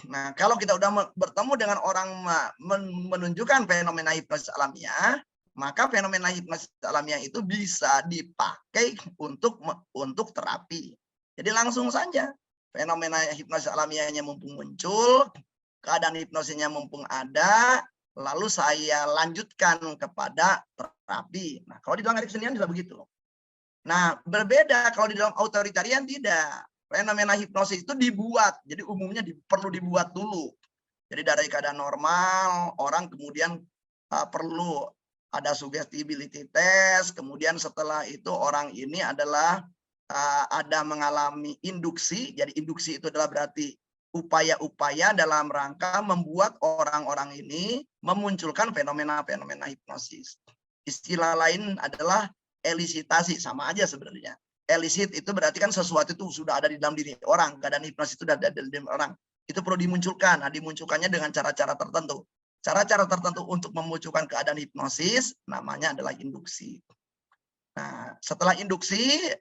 Nah, kalau kita udah bertemu dengan orang menunjukkan fenomena hipnosis alamiah, maka fenomena hipnosis alamiah itu bisa dipakai untuk terapi. Jadi langsung saja fenomena hipnosis alamiahnya mumpung muncul, keadaan hipnosisnya mumpung ada, lalu saya lanjutkan kepada terapi. Nah, kalau di dalam Ericksonian sudah begitu. Nah, berbeda kalau di dalam authoritarian tidak. Fenomena hipnosis itu dibuat, jadi umumnya perlu dibuat dulu. Jadi dari keadaan normal, orang kemudian perlu ada suggestibility test, kemudian setelah itu orang ini adalah ada mengalami induksi. Jadi induksi itu adalah berarti upaya-upaya dalam rangka membuat orang-orang ini memunculkan fenomena-fenomena hipnosis. Istilah lain adalah elisitasi, sama aja sebenarnya. Elicit itu berarti kan sesuatu itu sudah ada di dalam diri orang, keadaan hipnosis itu sudah ada di dalam orang. Itu perlu dimunculkan. Nah, dimunculkannya dengan cara-cara tertentu. Cara-cara tertentu untuk memunculkan keadaan hipnosis namanya adalah induksi. Nah, setelah induksi,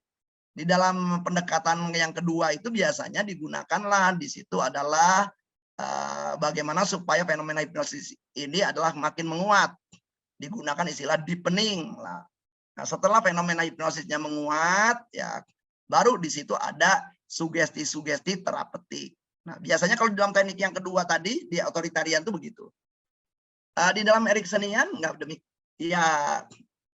di dalam pendekatan yang kedua itu biasanya digunakanlah di situ adalah bagaimana supaya fenomena hipnosis ini adalah makin menguat. Digunakan istilah deepening lah. Nah, setelah fenomena hipnosisnya menguat, ya baru di situ ada sugesti-sugesti terapeutik. Nah, biasanya kalau di dalam teknik yang kedua tadi di authoritarian itu begitu. Di dalam Ericksonian enggak demikian. Ya,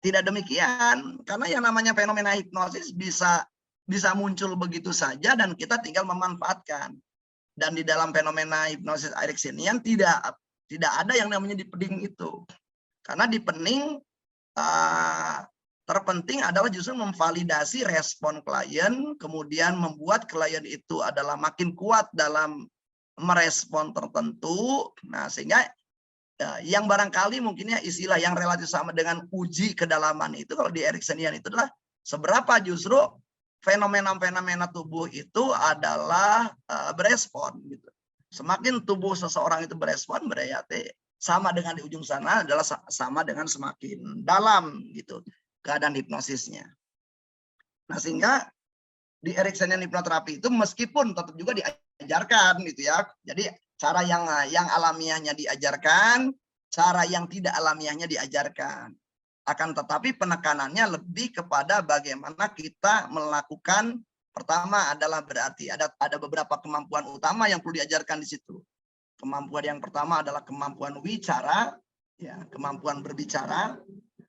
tidak demikian, karena yang namanya fenomena hipnosis bisa muncul begitu saja dan kita tinggal memanfaatkan. Dan di dalam fenomena hipnosis Ericksonian tidak ada yang namanya deepening itu. Karena deepening terpenting adalah justru memvalidasi respon klien, kemudian membuat klien itu adalah makin kuat dalam merespon tertentu. Nah, sehingga yang barangkali mungkinnya istilah yang relatif sama dengan uji kedalaman itu kalau di Ericksonian itu adalah seberapa justru fenomena-fenomena tubuh itu adalah berespon gitu. Semakin tubuh seseorang itu berespon berarti sama dengan di ujung sana adalah sama dengan semakin dalam gitu keadaan hipnosisnya. Nah, sehingga di Ericksonian hipnoterapi itu meskipun tetap juga diajarkan gitu ya. Jadi cara yang alamiahnya diajarkan, cara yang tidak alamiahnya diajarkan. Akan tetapi penekanannya lebih kepada bagaimana kita melakukan, pertama adalah berarti ada beberapa kemampuan utama yang perlu diajarkan di situ. Kemampuan yang pertama adalah kemampuan wicara, ya, kemampuan berbicara.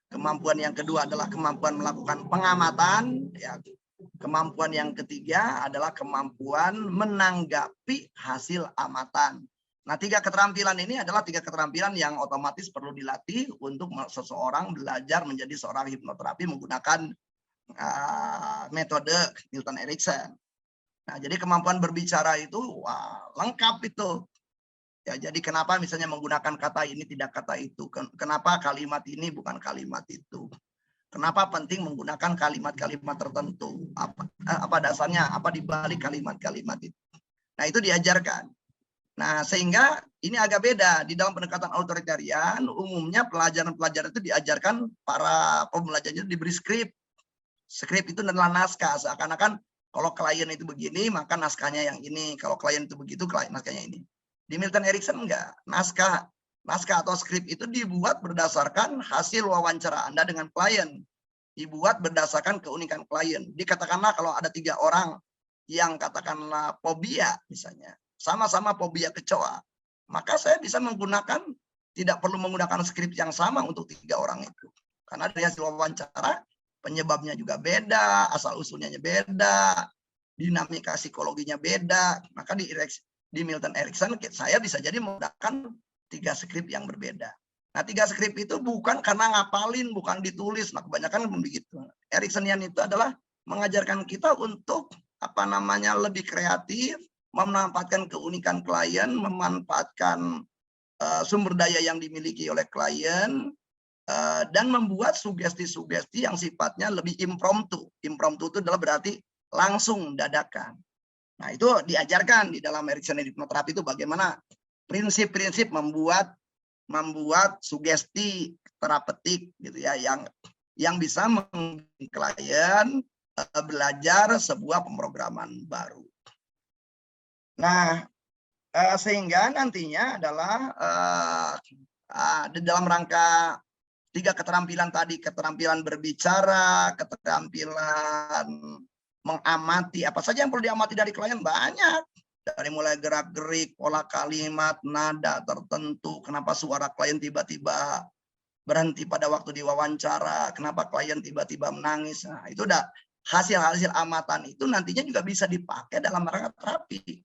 Kemampuan yang kedua adalah kemampuan melakukan pengamatan, ya. Kemampuan yang ketiga adalah kemampuan menanggapi hasil amatan. Nah, 3 keterampilan ini adalah 3 keterampilan yang otomatis perlu dilatih untuk seseorang belajar menjadi seorang hipnoterapi menggunakan metode Milton Erickson. Nah, jadi kemampuan berbicara itu lengkap itu. Ya, jadi kenapa misalnya menggunakan kata ini tidak kata itu? Kenapa kalimat ini bukan kalimat itu? Kenapa penting menggunakan kalimat-kalimat tertentu? Apa dasarnya? Apa dibalik kalimat-kalimat itu? Nah, itu diajarkan. Nah, sehingga ini agak beda. Di dalam pendekatan authoritarian, umumnya pelajaran-pelajaran itu diajarkan para pembelajarnya diberi skrip. Skrip itu adalah naskah. Seakan-akan kalau klien itu begini, maka naskahnya yang ini. Kalau klien itu begitu, naskahnya ini. Di Milton Erickson enggak. Naskah atau skrip itu dibuat berdasarkan hasil wawancara Anda dengan klien. Dibuat berdasarkan keunikan klien. Dikatakanlah kalau ada 3 orang yang katakanlah fobia misalnya. Sama-sama fobia kecoa. Maka saya bisa tidak perlu menggunakan skrip yang sama untuk 3 orang itu. Karena dari hasil wawancara, penyebabnya juga beda, asal-usulnya beda, dinamika psikologinya beda. Maka di Milton Erickson saya bisa jadi menggunakan 3 skrip yang berbeda. Nah, 3 skrip itu bukan karena ngapalin, bukan ditulis. Nah, kebanyakan begitu. Ericksonian itu adalah mengajarkan kita untuk lebih kreatif, memanfaatkan keunikan klien, memanfaatkan sumber daya yang dimiliki oleh klien, dan membuat sugesti-sugesti yang sifatnya lebih impromptu. Impromptu itu adalah berarti langsung, dadakan. Nah, itu diajarkan di dalam Ericksonian hipnoterapi itu bagaimana prinsip-prinsip membuat sugesti terapeutik gitu ya, yang bisa membuat klien belajar sebuah pemrograman baru. Nah, sehingga nantinya adalah di dalam rangka 3 keterampilan tadi, keterampilan berbicara, keterampilan mengamati, apa saja yang perlu diamati dari klien banyak. Dari mulai gerak-gerik, pola kalimat, nada tertentu, kenapa suara klien tiba-tiba berhenti pada waktu diwawancara, kenapa klien tiba-tiba menangis. Nah, itu udah hasil-hasil amatan itu nantinya juga bisa dipakai dalam rangka terapi.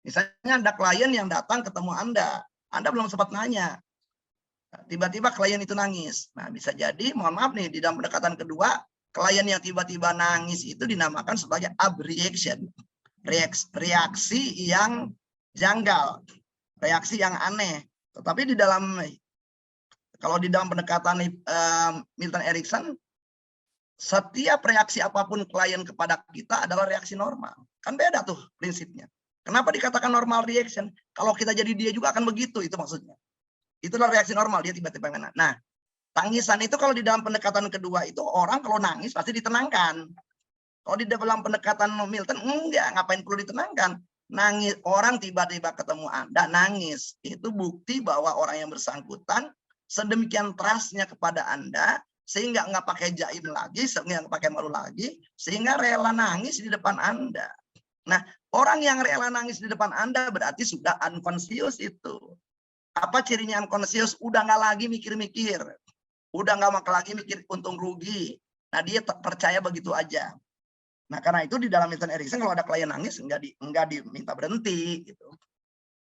Misalnya ada klien yang datang ketemu Anda belum sempat nanya, tiba-tiba klien itu nangis. Nah, bisa jadi, mohon maaf nih, di dalam pendekatan kedua, klien yang tiba-tiba nangis itu dinamakan sebagai abreaction, reaksi yang janggal, reaksi yang aneh. Tetapi kalau di dalam pendekatan Milton Erickson, setiap reaksi apapun klien kepada kita adalah reaksi normal. Kan beda tuh prinsipnya. Kenapa dikatakan normal reaction? Kalau kita jadi dia juga akan begitu, itu maksudnya. Itulah reaksi normal, dia tiba-tiba menangis. Nah, tangisan itu kalau di dalam pendekatan kedua itu orang kalau nangis pasti ditenangkan. Kalau di dalam pendekatan Milton, enggak, ngapain perlu ditenangkan. Nangis, orang tiba-tiba ketemu Anda nangis, itu bukti bahwa orang yang bersangkutan sedemikian trustnya kepada Anda, sehingga nggak pakai jaim lagi, sehingga nggak pakai malu lagi, sehingga rela nangis di depan Anda. Nah, orang yang rela nangis di depan Anda berarti sudah unconscious itu. Apa cirinya unconscious? Udah nggak lagi mikir-mikir. Udah nggak lagi mikir untung rugi. Nah, dia percaya begitu aja. Nah, karena itu di dalam Milton Erickson kalau ada klien nangis nggak diminta berhenti gitu.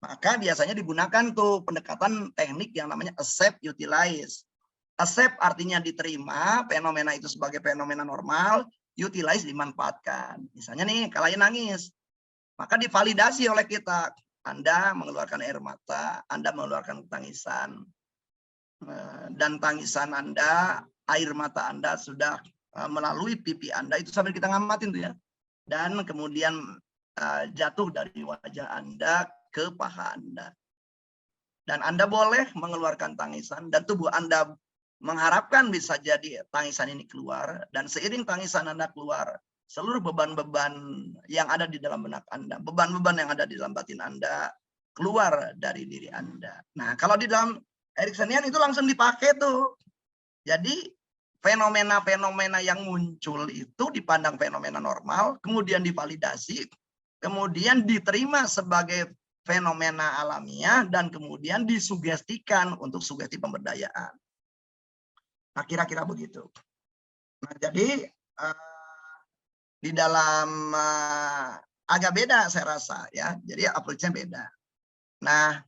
Maka biasanya digunakan tuh pendekatan teknik yang namanya accept, utilize. Accept artinya diterima fenomena itu sebagai fenomena normal, utilize dimanfaatkan. Misalnya nih, klien nangis, maka divalidasi oleh kita. Anda mengeluarkan air mata, Anda mengeluarkan tangisan, dan tangisan Anda, air mata Anda sudah melalui pipi Anda, itu sambil kita ngamatin tuh ya. Dan kemudian jatuh dari wajah Anda ke paha Anda. Dan Anda boleh mengeluarkan tangisan, dan tubuh Anda mengharapkan bisa jadi tangisan ini keluar, dan seiring tangisan Anda keluar, seluruh beban-beban yang ada di dalam benak Anda, beban-beban yang ada di dalam batin Anda, keluar dari diri Anda. Nah, kalau di dalam Ericksonian itu langsung dipakai tuh. Jadi, fenomena-fenomena yang muncul itu dipandang fenomena normal, kemudian divalidasi, kemudian diterima sebagai fenomena alamiah, dan kemudian disugestikan untuk sugesti pemberdayaan. Nah, kira-kira begitu. Nah, jadi di dalam agak beda saya rasa ya, jadi approach-nya beda. Nah,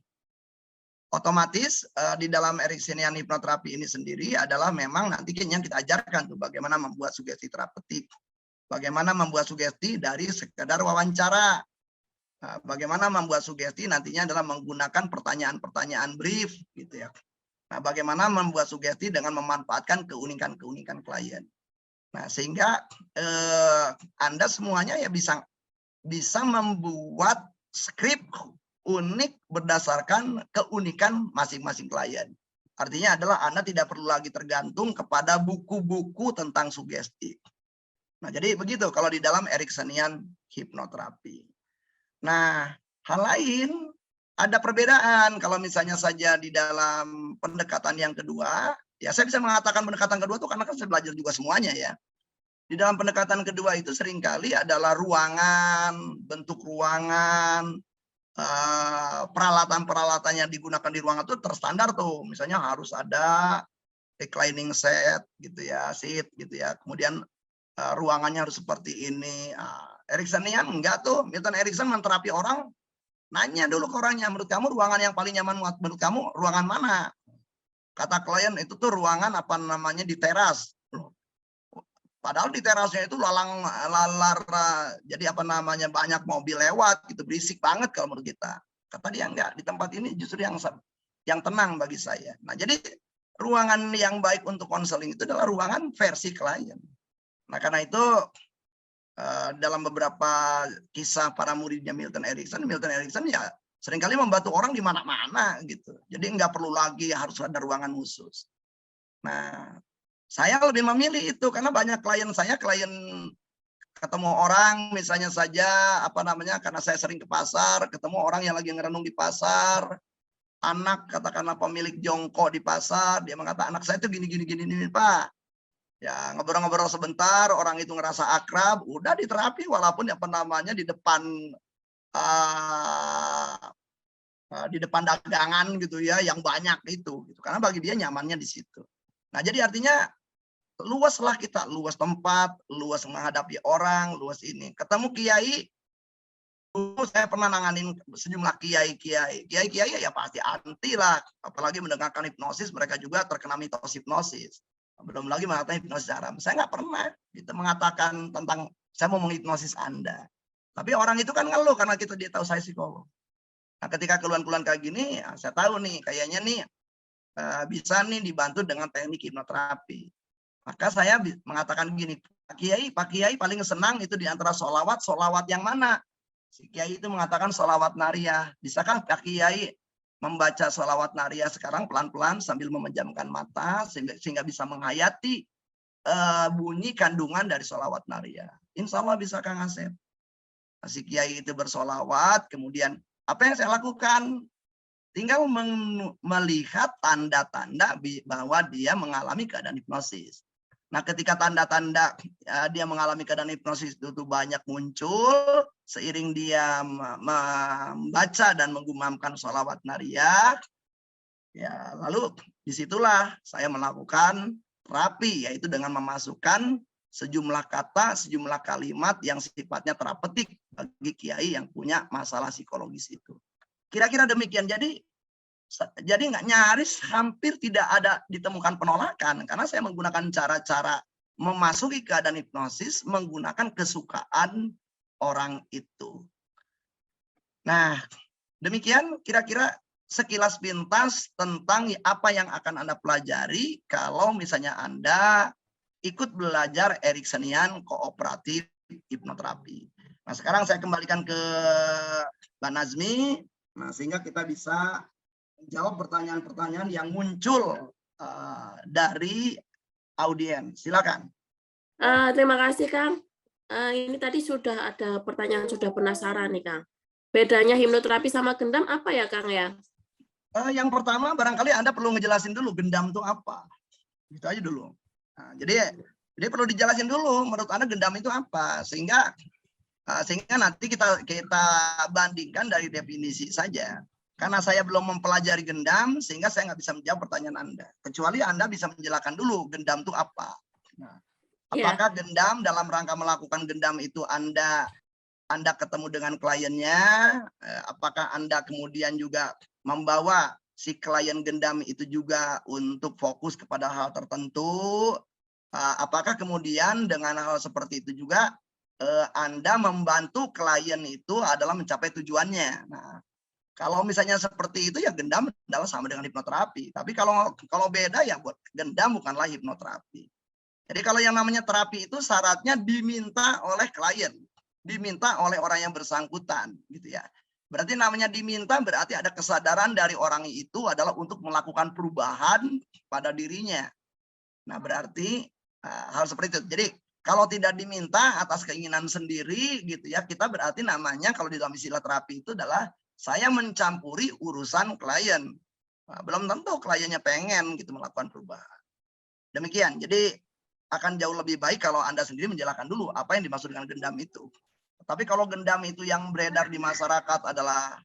otomatis di dalam Ericksonian hipnoterapi ini sendiri adalah memang nanti yang kita ajarkan tuh bagaimana membuat sugesti terapeutik, bagaimana membuat sugesti dari sekedar wawancara, bagaimana membuat sugesti nantinya adalah menggunakan pertanyaan-pertanyaan brief gitu ya. Nah, bagaimana membuat sugesti dengan memanfaatkan keunikan-keunikan klien. Nah, sehingga Anda semuanya ya bisa membuat skrip unik berdasarkan keunikan masing-masing klien. Artinya adalah Anda tidak perlu lagi tergantung kepada buku-buku tentang sugesti. Nah, jadi begitu kalau di dalam Ericksonian hipnoterapi. Nah, hal lain ada perbedaan kalau misalnya saja di dalam pendekatan yang kedua, ya saya bisa mengatakan pendekatan kedua itu karena kan saya belajar juga semuanya ya. Di dalam pendekatan kedua itu seringkali adalah ruangan, bentuk ruangan, peralatan-peralatan yang digunakan di ruangan itu terstandar tuh. Misalnya harus ada reclining set gitu ya, seat gitu ya. Kemudian ruangannya harus seperti ini. Ericksonian enggak tuh. Milton Erickson menterapi orang, nanya dulu ke orangnya, menurut kamu ruangan yang paling nyaman menurut kamu ruangan mana? Kata klien itu tuh ruangan apa namanya di teras. Padahal di terasnya itu lalar, jadi apa namanya, banyak mobil lewat, gitu, berisik banget kalau menurut kita. Kata dia enggak, di tempat ini justru yang tenang bagi saya. Nah, jadi ruangan yang baik untuk konseling itu adalah ruangan versi klien. Nah, karena itu dalam beberapa kisah para muridnya Milton Erickson ya seringkali membantu orang di mana-mana gitu. Jadi nggak perlu lagi harus ada ruangan khusus. Nah, saya lebih memilih itu karena banyak klien saya, ketemu orang misalnya saja apa namanya, karena saya sering ke pasar, ketemu orang yang lagi ngerenung di pasar, anak katakanlah pemilik jongkok di pasar, dia mengatakan anak saya itu gini Pak. Ya ngobrol-ngobrol sebentar, orang itu ngerasa akrab, udah diterapi walaupun apa namanya di depan dagangan gitu ya, yang banyak itu, gitu. Karena bagi dia nyamannya di situ. Nah, jadi artinya luaslah kita, luas tempat, luas menghadapi orang, luas ini. Ketemu kiai, dulu saya pernah nanganin sejumlah kiai ya pasti anti lah, apalagi mendengarkan hipnosis, mereka juga terkena mitos hipnosis. Belum lagi mengatakan hipnosis haram. Saya nggak pernah gitu mengatakan tentang saya mau menghipnosis Anda. Tapi orang itu kan ngeluh karena dia tahu saya psikolog. Nah, ketika keluhan-keluhan kayak gini, ya saya tahu nih, kayaknya nih bisa nih dibantu dengan teknik hipnoterapi. Maka saya mengatakan gini, Pak Kiai paling senang itu di antara sholawat yang mana? Si Kiai itu mengatakan sholawat nariyah. Bisakah Pak Kiai membaca sholawat nariyah sekarang pelan-pelan sambil memejamkan mata sehingga bisa menghayati bunyi kandungan dari sholawat nariyah? Insya Allah bisa Kang Asep. Si Kiai itu bersolawat, kemudian apa yang saya lakukan? Tinggal melihat tanda-tanda bahwa dia mengalami keadaan hipnosis. Nah, ketika tanda-tanda dia mengalami keadaan hipnosis itu banyak muncul, seiring dia membaca dan menggumamkan sholawat nariyah, ya lalu disitulah saya melakukan terapi, yaitu dengan memasukkan sejumlah kata, sejumlah kalimat yang sifatnya terapeutik bagi kiai yang punya masalah psikologis itu. Kira-kira demikian. Jadi nggak nyaris, hampir tidak ada ditemukan penolakan karena saya menggunakan cara-cara memasuki keadaan hipnosis menggunakan kesukaan orang itu. Nah, demikian kira-kira sekilas pintas tentang apa yang akan Anda pelajari kalau misalnya Anda ikut belajar Ericksonian kooperatif hipnoterapi. Nah, sekarang saya kembalikan ke Mbak Nazmi, nah, sehingga kita bisa menjawab pertanyaan-pertanyaan yang muncul dari audiens. Silakan. Terima kasih, Kang. Ini tadi sudah ada pertanyaan, sudah penasaran nih, Kang. Bedanya hipnoterapi sama gendam apa ya, Kang ya? Yang pertama, barangkali Anda perlu ngejelasin dulu gendam itu apa. Gitu aja dulu. Nah, jadi perlu dijelasin dulu menurut Anda gendam itu apa, sehingga nanti kita bandingkan dari definisi saja. Karena saya belum mempelajari gendam, sehingga saya nggak bisa menjawab pertanyaan Anda. Kecuali Anda bisa menjelaskan dulu gendam itu apa. Nah, apakah gendam dalam rangka melakukan gendam itu Anda ketemu dengan kliennya? Apakah Anda kemudian juga membawa si klien gendam itu juga untuk fokus kepada hal tertentu? Apakah kemudian dengan hal seperti itu juga Anda membantu klien itu adalah mencapai tujuannya? Nah, kalau misalnya seperti itu ya gendam adalah sama dengan hipnoterapi. Tapi kalau beda ya buat gendam bukanlah hipnoterapi. Jadi kalau yang namanya terapi itu syaratnya diminta oleh klien, diminta oleh orang yang bersangkutan, gitu ya. Berarti namanya diminta berarti ada kesadaran dari orang itu adalah untuk melakukan perubahan pada dirinya. Nah, berarti hal seperti itu. Jadi kalau tidak diminta atas keinginan sendiri, gitu ya, kita berarti namanya kalau di dalam istilah terapi itu adalah saya mencampuri urusan klien. Nah, belum tentu kliennya pengen gitu melakukan perubahan. Demikian. Jadi akan jauh lebih baik kalau Anda sendiri menjelaskan dulu apa yang dimaksud dengan gendam itu. Tapi kalau gendam itu yang beredar di masyarakat adalah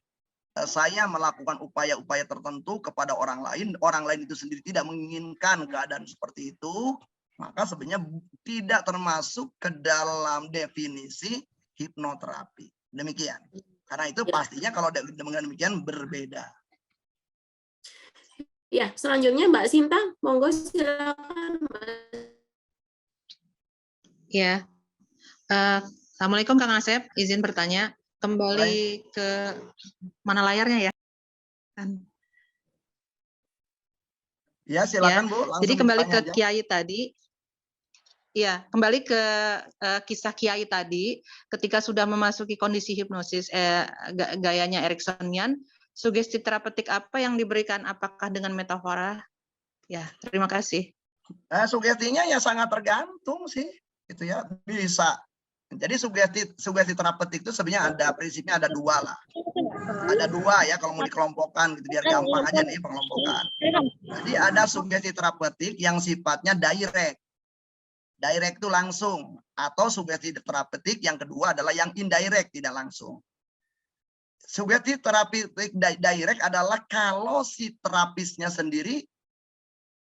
saya melakukan upaya-upaya tertentu kepada orang lain itu sendiri tidak menginginkan keadaan seperti itu, maka sebenarnya tidak termasuk ke dalam definisi hipnoterapi. Demikian. Karena itu pastinya kalau dengan demikian berbeda. Ya, selanjutnya Mbak Sinta, monggo silakan. Ya, Assalamualaikum Kang Asep, izin bertanya. Kembali ke mana layarnya ya? Ya, silakan Bu. Langsung Jadi kembali ke aja. Kiai tadi. Ya, kembali ke kisah Kiai tadi, ketika sudah memasuki kondisi hipnosis, gayanya Ericksonian, sugesti terapeutik apa yang diberikan? Apakah dengan metafora? Ya, terima kasih. Sugestinya ya sangat tergantung sih, gitu ya. Bisa. Jadi sugesti terapeutik itu sebenarnya ada prinsipnya ada dua lah. Ada dua ya kalau mau dikelompokkan gitu biar gampang aja nih pengelompokan. Jadi ada sugesti terapeutik yang sifatnya direct. Direct itu langsung, atau sugesti terapeutik yang kedua adalah yang indirect, tidak langsung. Sugesti terapeutik direct adalah kalau si terapisnya sendiri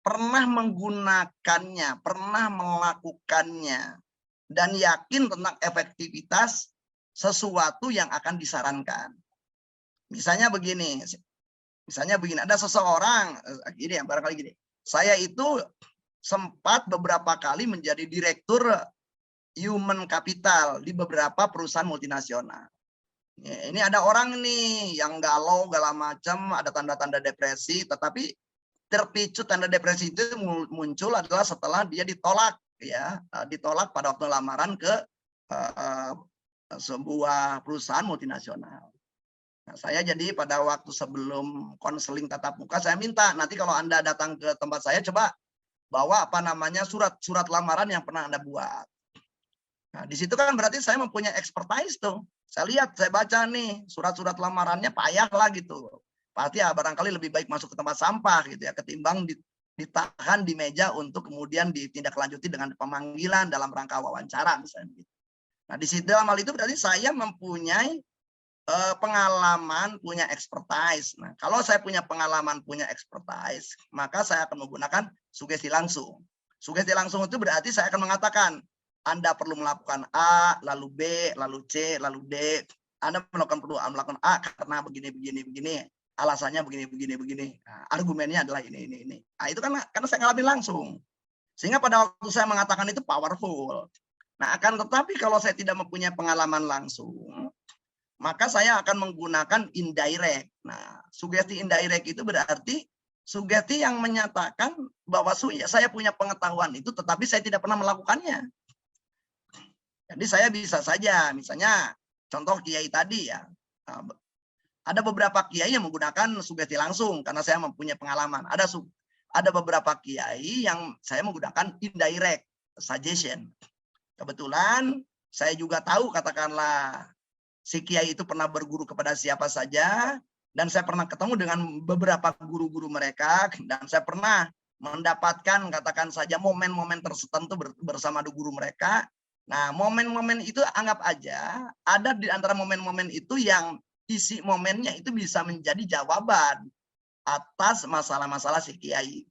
pernah menggunakannya, pernah melakukannya, dan yakin tentang efektivitas sesuatu yang akan disarankan. Misalnya begini, ada seseorang, gini ya, barangkali gini, saya itu sempat beberapa kali menjadi direktur human capital di beberapa perusahaan multinasional. Ini ada orang nih yang galau, segala macam, ada tanda-tanda depresi, tetapi terpicu tanda depresi itu muncul adalah setelah dia ditolak, ya, ditolak pada waktu lamaran ke sebuah perusahaan multinasional. Nah, saya jadi pada waktu sebelum konseling tatap muka, saya minta nanti kalau Anda datang ke tempat saya coba bawa surat lamaran yang pernah Anda buat. Nah, di situ kan berarti saya mempunyai expertise tuh. Saya lihat, saya baca nih surat-surat lamarannya payah lah gitu. Pasti ya barangkali lebih baik masuk ke tempat sampah gitu ya ketimbang ditahan di meja untuk kemudian ditindaklanjuti dengan pemanggilan dalam rangka wawancara misalnya gitu. Nah, di situ dalam hal itu berarti saya mempunyai pengalaman, punya expertise. Nah, kalau saya punya pengalaman, punya expertise, maka saya akan menggunakan sugesti langsung. Sugesti langsung itu berarti saya akan mengatakan, Anda perlu melakukan A, lalu B, lalu C, lalu D. Anda melakukan A karena begini. Alasannya begini. Nah, argumennya adalah ini. Nah, itu kan karena saya ngalamin langsung. Sehingga pada waktu saya mengatakan itu powerful. Nah, akan tetapi kalau saya tidak mempunyai pengalaman langsung, maka saya akan menggunakan indirect. Nah, sugesti indirect itu berarti sugesti yang menyatakan bahwa saya punya pengetahuan itu, tetapi saya tidak pernah melakukannya. Jadi saya bisa saja, misalnya contoh kiai tadi ya, ada beberapa kiai yang menggunakan sugesti langsung karena saya mempunyai pengalaman. Ada beberapa kiai yang saya menggunakan indirect suggestion. Kebetulan saya juga tahu katakanlah si kiai itu pernah berguru kepada siapa saja, dan saya pernah ketemu dengan beberapa guru-guru mereka, dan saya pernah mendapatkan katakan saja momen-momen tertentu bersama guru mereka. Nah, momen-momen itu anggap aja ada di antara momen-momen itu yang isi momennya itu bisa menjadi jawaban atas masalah-masalah si kiai.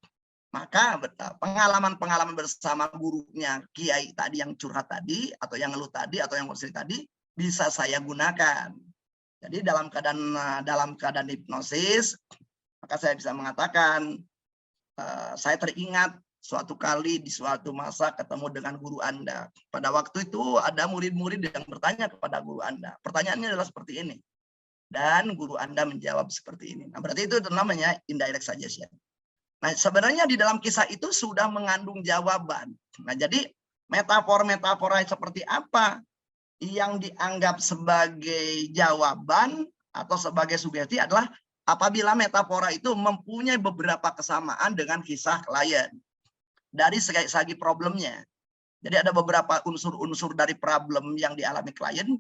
Maka pengalaman-pengalaman bersama gurunya kiai tadi yang curhat tadi, atau yang ngeluh tadi, atau yang konseling tadi, bisa saya gunakan. Jadi dalam keadaan hipnosis, maka saya bisa mengatakan, saya teringat suatu kali di suatu masa ketemu dengan guru Anda. Pada waktu itu ada murid-murid yang bertanya kepada guru Anda. Pertanyaannya adalah seperti ini. Dan guru Anda menjawab seperti ini. Nah, berarti itu namanya indirect suggestion. Nah, sebenarnya di dalam kisah itu sudah mengandung jawaban. Nah, jadi metafora seperti apa yang dianggap sebagai jawaban atau sebagai sugesti adalah apabila metafora itu mempunyai beberapa kesamaan dengan kisah klien dari segi problemnya. Jadi ada beberapa unsur-unsur dari problem yang dialami klien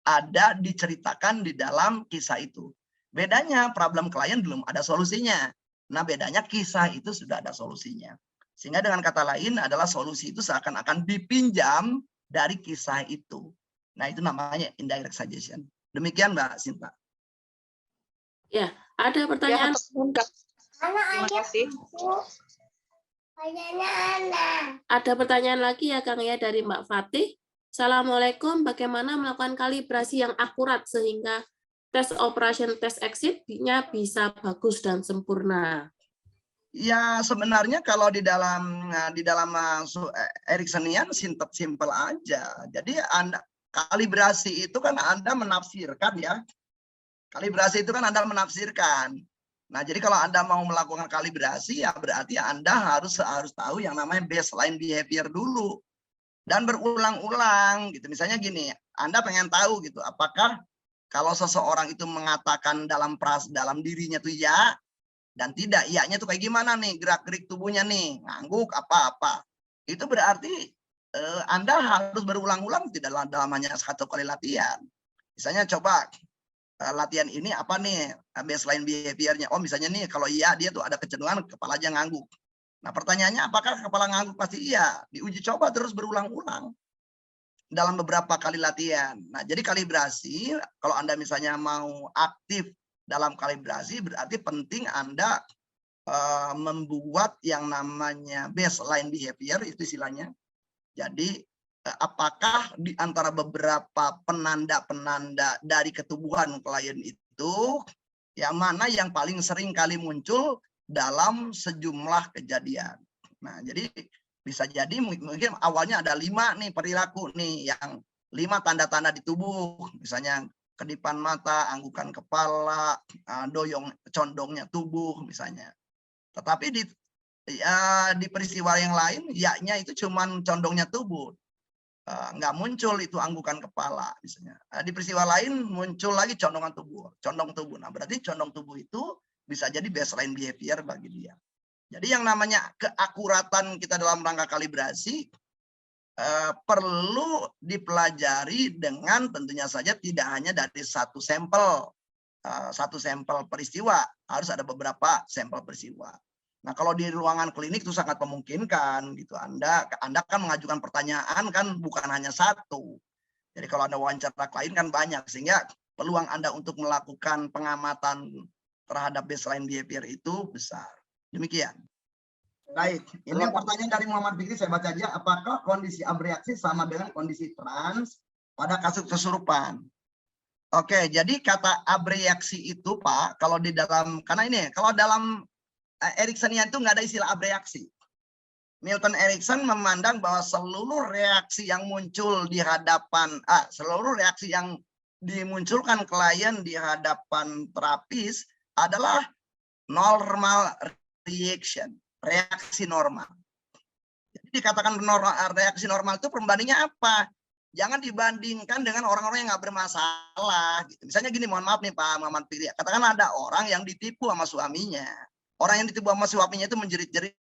ada diceritakan di dalam kisah itu. Bedanya problem klien belum ada solusinya. Nah, bedanya kisah itu sudah ada solusinya. Sehingga dengan kata lain adalah solusi itu seakan-akan dipinjam dari kisah itu. Nah, itu namanya indirect suggestion. Demikian Mbak Sinta. Ya, ada pertanyaan? Terima kasih. Ada pertanyaan lagi ya Kang ya dari Mbak Fatih. Assalamualaikum, bagaimana melakukan kalibrasi yang akurat sehingga tes operation, tes exit-nya bisa bagus dan sempurna? Ya sebenarnya kalau di dalam Ericksonian simple aja. Jadi Anda kalibrasi itu kan Anda menafsirkan ya. Kalibrasi itu kan Anda menafsirkan. Nah, jadi kalau Anda mau melakukan kalibrasi ya berarti Anda harus tahu yang namanya baseline behavior dulu dan berulang-ulang gitu. Misalnya gini, Anda pengen tahu gitu, apakah kalau seseorang itu mengatakan dalam dirinya tuh ya dan tidak, iya-nya tuh kayak gimana nih gerak-gerik tubuhnya nih, ngangguk apa-apa. Itu berarti Anda harus berulang-ulang tidak dalam hanya satu kali latihan. Misalnya coba latihan ini apa nih baseline behaviornya. Oh misalnya nih kalau iya dia tuh ada kecenderungan kepalanya ngangguk. Nah pertanyaannya apakah kepala ngangguk pasti iya? Diuji coba terus berulang-ulang dalam beberapa kali latihan. Nah jadi kalibrasi kalau Anda misalnya mau aktif dalam kalibrasi berarti penting Anda membuat yang namanya baseline behavior itu istilahnya. Jadi apakah di antara beberapa penanda-penanda dari ketubuhan klien itu yang mana yang paling sering kali muncul dalam sejumlah kejadian. Nah, jadi bisa jadi mungkin awalnya ada 5 nih perilaku nih yang 5 tanda-tanda di tubuh, misalnya kedipan mata, anggukan kepala, condongnya tubuh misalnya. Tetapi di peristiwa yang lain, ya-nya itu cuman condongnya tubuh. Nggak muncul itu anggukan kepala misalnya. Di peristiwa lain muncul lagi condong tubuh. Nah, berarti condong tubuh itu bisa jadi baseline behavior bagi dia. Jadi yang namanya keakuratan kita dalam rangka kalibrasi perlu dipelajari dengan tentunya saja tidak hanya dari satu sampel peristiwa, harus ada beberapa sampel peristiwa. Nah, kalau di ruangan klinik itu sangat memungkinkan gitu. Anda kan mengajukan pertanyaan kan bukan hanya satu. Jadi kalau Anda wawancara klien kan banyak sehingga peluang Anda untuk melakukan pengamatan terhadap baseline behavior itu besar. Demikian. Baik, ini pertanyaan dari Muhammad Fikri saya baca aja. Apakah kondisi abreaksi sama dengan kondisi trans pada kasus kesurupan? Oke, jadi kata abreaksi itu Pak, kalau di dalam kalau dalam Ericksonian itu nggak ada istilah abreaksi. Milton Erickson memandang bahwa seluruh reaksi yang muncul di hadapan, seluruh reaksi yang dimunculkan klien di hadapan terapis adalah normal reaction, reaksi normal. Jadi dikatakan reaksi normal itu perbandingannya apa? Jangan dibandingkan dengan orang-orang yang nggak bermasalah. Gitu. Misalnya gini, mohon maaf nih Pak Muhammad Fikri, katakan ada orang yang ditipu sama suaminya. Orang yang ditipu sama suaminya itu menjerit-jerit.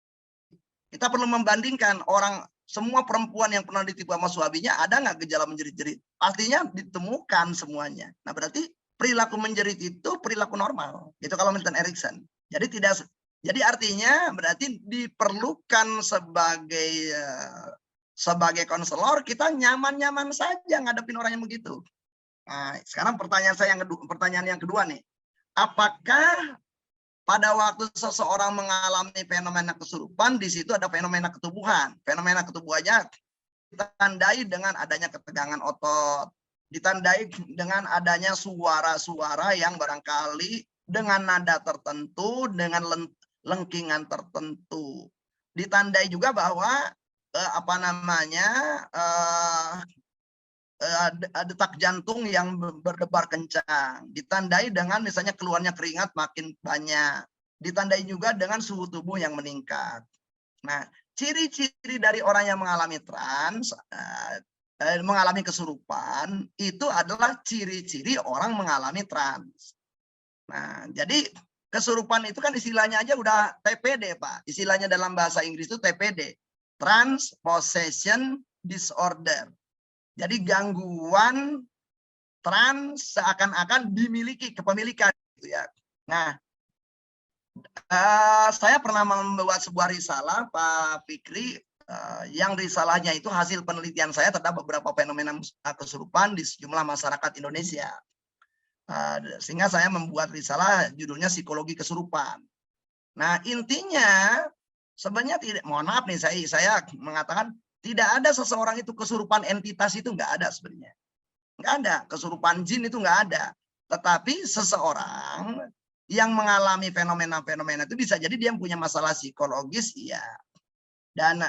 Kita perlu membandingkan semua perempuan yang pernah ditipu sama suaminya ada nggak gejala menjerit-jerit? Pastinya ditemukan semuanya. Nah berarti perilaku menjerit itu perilaku normal. Itu kalau Milton Erickson. Jadi artinya berarti diperlukan sebagai konselor kita nyaman-nyaman saja ngadepin orang yang begitu. Nah, sekarang pertanyaan yang kedua nih. Apakah pada waktu seseorang mengalami fenomena kesurupan, di situ ada fenomena ketubuhan. Fenomena ketubuhannya ditandai dengan adanya ketegangan otot, ditandai dengan adanya suara-suara yang barangkali dengan nada tertentu, dengan lengkingan tertentu. Ditandai juga bahwa detak jantung yang berdebar kencang, ditandai dengan misalnya keluarnya keringat makin banyak, ditandai juga dengan suhu tubuh yang meningkat. Nah, ciri-ciri dari orang yang mengalami mengalami kesurupan itu adalah ciri-ciri orang mengalami trans. Nah, jadi kesurupan itu kan istilahnya aja udah TPD, Pak. Istilahnya dalam bahasa Inggris itu TPD, Trans Possession Disorder. Jadi gangguan trans seakan-akan dimiliki kepemilikan gitu ya. Nah, saya pernah membuat sebuah risalah Pak Fikri, yang risalahnya itu hasil penelitian saya terhadap beberapa fenomena kesurupan di sejumlah masyarakat Indonesia. Sehingga saya membuat risalah judulnya Psikologi Kesurupan. Nah, intinya sebenarnya mohon maaf nih saya mengatakan tidak ada seseorang itu kesurupan entitas itu nggak ada sebenarnya. Nggak ada. Kesurupan jin itu nggak ada. Tetapi seseorang yang mengalami fenomena-fenomena itu bisa jadi dia punya masalah psikologis, ya. Dan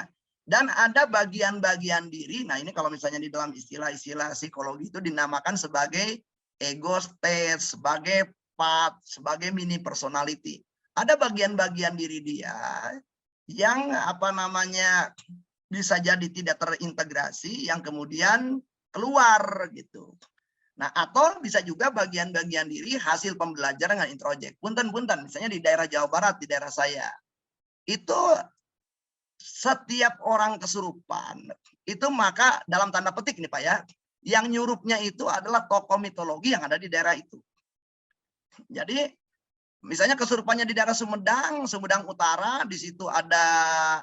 ada bagian-bagian diri. Nah, ini kalau misalnya di dalam istilah-istilah psikologi itu dinamakan sebagai ego state, sebagai part, sebagai mini personality. Ada bagian-bagian diri dia yang bisa jadi tidak terintegrasi, yang kemudian keluar gitu. Nah, atau bisa juga bagian-bagian diri hasil pembelajaran dengan introjek. Punten-punten, misalnya di daerah Jawa Barat, di daerah saya, itu setiap orang kesurupan, itu maka dalam tanda petik nih Pak ya, yang nyurupnya itu adalah tokoh mitologi yang ada di daerah itu. Jadi, misalnya kesurupannya di daerah Sumedang Utara, di situ ada,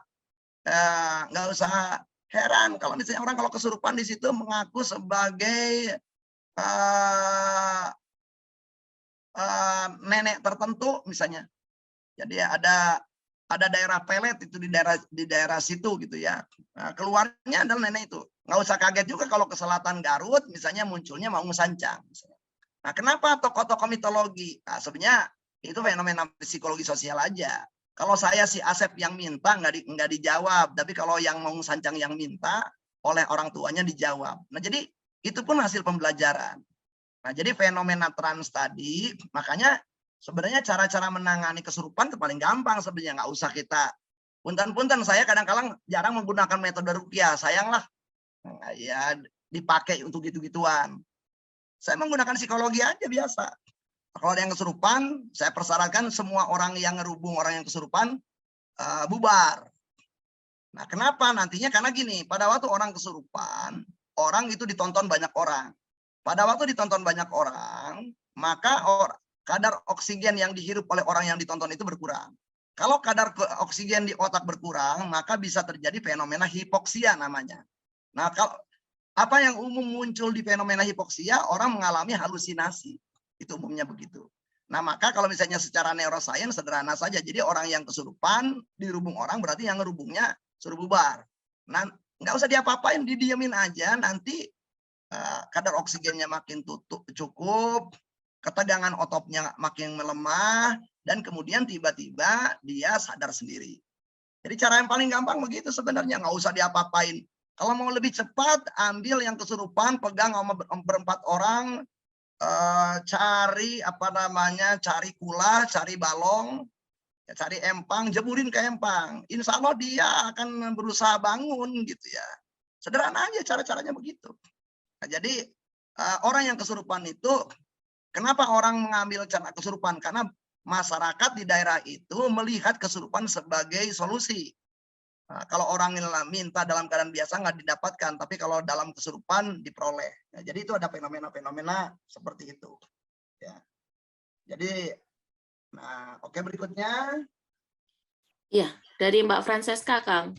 nggak usah heran kalau misalnya orang kalau kesurupan di situ mengaku sebagai nenek tertentu misalnya. Jadi ada daerah Pelet itu di daerah situ gitu ya. Nah, keluarnya adalah nenek itu. Nggak usah kaget juga kalau ke selatan Garut misalnya munculnya Maung Sancang. Misalnya. Nah, kenapa tokoh-tokoh mitologi? Nah, sebenarnya itu fenomena psikologi sosial aja. Kalau saya si Asep yang minta nggak dijawab, tapi kalau yang Maung Sancang yang minta oleh orang tuanya dijawab. Nah, jadi itu pun hasil pembelajaran. Nah, jadi fenomena trans tadi, makanya sebenarnya cara-cara menangani kesurupan itu paling gampang sebenarnya, nggak usah kita punten-punten. Saya kadang-kadang jarang menggunakan metode ruqyah, sayanglah ya dipakai untuk gitu-gituan. Saya menggunakan psikologi aja biasa. Kalau ada yang kesurupan, saya persyaratkan semua orang yang ngerubung orang yang kesurupan bubar. Nah, kenapa? Nantinya karena gini, pada waktu orang kesurupan, orang itu ditonton banyak orang. Pada waktu ditonton banyak orang, maka kadar oksigen yang dihirup oleh orang yang ditonton itu berkurang. Kalau kadar oksigen di otak berkurang, maka bisa terjadi fenomena hipoksia namanya. Nah, kalau apa yang umum muncul di fenomena hipoksia, orang mengalami halusinasi. Itu umumnya begitu. Nah, maka kalau misalnya secara neuroscience sederhana saja. Jadi orang yang kesurupan dirubung orang berarti yang ngerubungnya suruh bubar. Nah, nggak usah diapa-apain, didiemin aja, nanti kadar oksigennya makin cukup, ketegangan ototnya makin melemah, dan kemudian tiba-tiba dia sadar sendiri. Jadi cara yang paling gampang begitu sebenarnya, nggak usah diapa-apain. Kalau mau lebih cepat, ambil yang kesurupan, pegang sama berempat orang, cari cari kula, cari balong, cari empang, jeburin ke empang. Insya Allah dia akan berusaha bangun gitu ya. Sederhana aja cara-caranya begitu. Nah, jadi orang yang kesurupan itu, kenapa orang mengambil cara kesurupan? Karena masyarakat di daerah itu melihat kesurupan sebagai solusi. Nah, kalau orang minta dalam keadaan biasa nggak didapatkan, tapi kalau dalam kesurupan diperoleh. Nah, jadi itu ada fenomena-fenomena seperti itu. Ya. Jadi, nah, oke berikutnya. Ya, dari Mbak Francesca, Kang.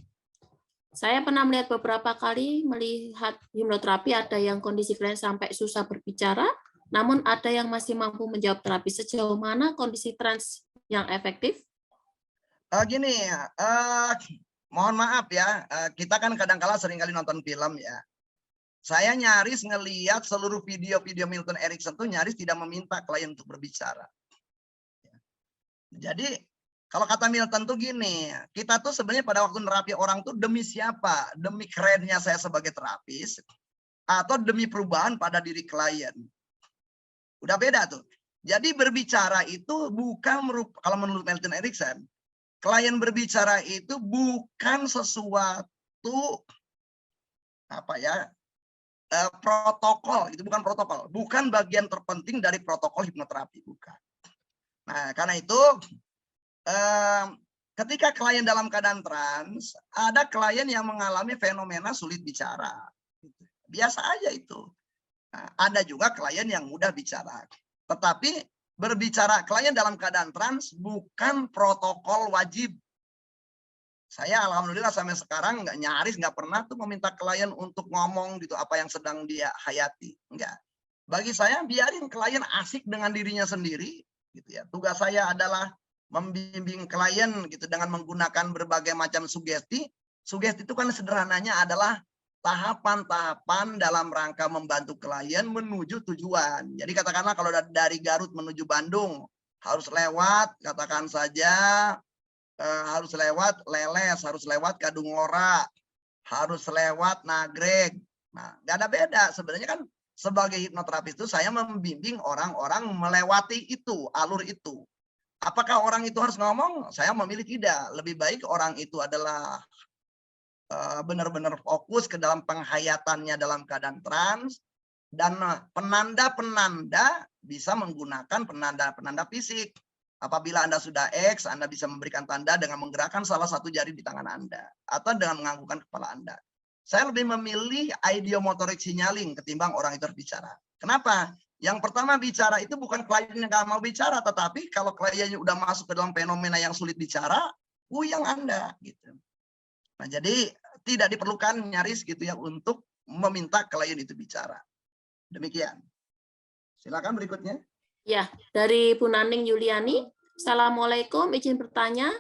Saya pernah melihat beberapa kali melihat hipnoterapi, ada yang kondisi klien sampai susah berbicara, namun ada yang masih mampu menjawab terapi. Sejauh mana kondisi trans yang efektif? Gini, mohon maaf ya, kita kan kadang-kala seringkali nonton film ya. Saya nyaris ngelihat seluruh video-video Milton Erickson tuh nyaris tidak meminta klien untuk berbicara. Jadi kalau kata Milton tuh gini, kita tuh sebenarnya pada waktu nerapi orang tuh demi siapa? Demi kerennya saya sebagai terapis atau demi perubahan pada diri klien. Udah beda tuh. Jadi berbicara itu bukan, kalau menurut Milton Erickson, klien berbicara itu bukan sesuatu protokol, itu bukan protokol, bukan bagian terpenting dari protokol hipnoterapi, bukan. Nah, karena itu ketika klien dalam keadaan trans, ada klien yang mengalami fenomena sulit bicara. Biasa aja itu. Nah, ada juga klien yang mudah bicara. Tetapi berbicara klien dalam keadaan trans bukan protokol wajib. Saya alhamdulillah sampai sekarang nyaris nggak pernah tuh meminta klien untuk ngomong gitu apa yang sedang dia hayati. Enggak. Bagi saya biarin klien asik dengan dirinya sendiri gitu ya. Tugas saya adalah membimbing klien gitu dengan menggunakan berbagai macam sugesti. Sugesti itu kan sederhananya adalah tahapan-tahapan dalam rangka membantu klien menuju tujuan. Jadi katakanlah kalau dari Garut menuju Bandung, harus lewat, katakan saja, harus lewat Leles, harus lewat Kadungora, harus lewat Nagreg. Nah, nggak ada beda. Sebenarnya kan sebagai hipnoterapis itu saya membimbing orang-orang melewati itu, alur itu. Apakah orang itu harus ngomong? Saya memilih tidak. Lebih baik orang itu adalah benar-benar fokus ke dalam penghayatannya dalam keadaan trans, dan penanda-penanda bisa menggunakan penanda-penanda fisik. Apabila Anda sudah X, Anda bisa memberikan tanda dengan menggerakkan salah satu jari di tangan Anda atau dengan menganggukkan kepala Anda. Saya lebih memilih ideomotorik signaling ketimbang orang itu berbicara. Kenapa? Yang pertama, bicara itu bukan klien yang nggak mau bicara, tetapi kalau kliennya udah masuk ke dalam fenomena yang sulit bicara, puyeng Anda gitu. Nah, jadi tidak diperlukan nyaris gitu ya untuk meminta klien itu bicara. Demikian. Silakan berikutnya. Ya, dari Bu Naning Yuliani. Assalamualaikum, izin bertanya.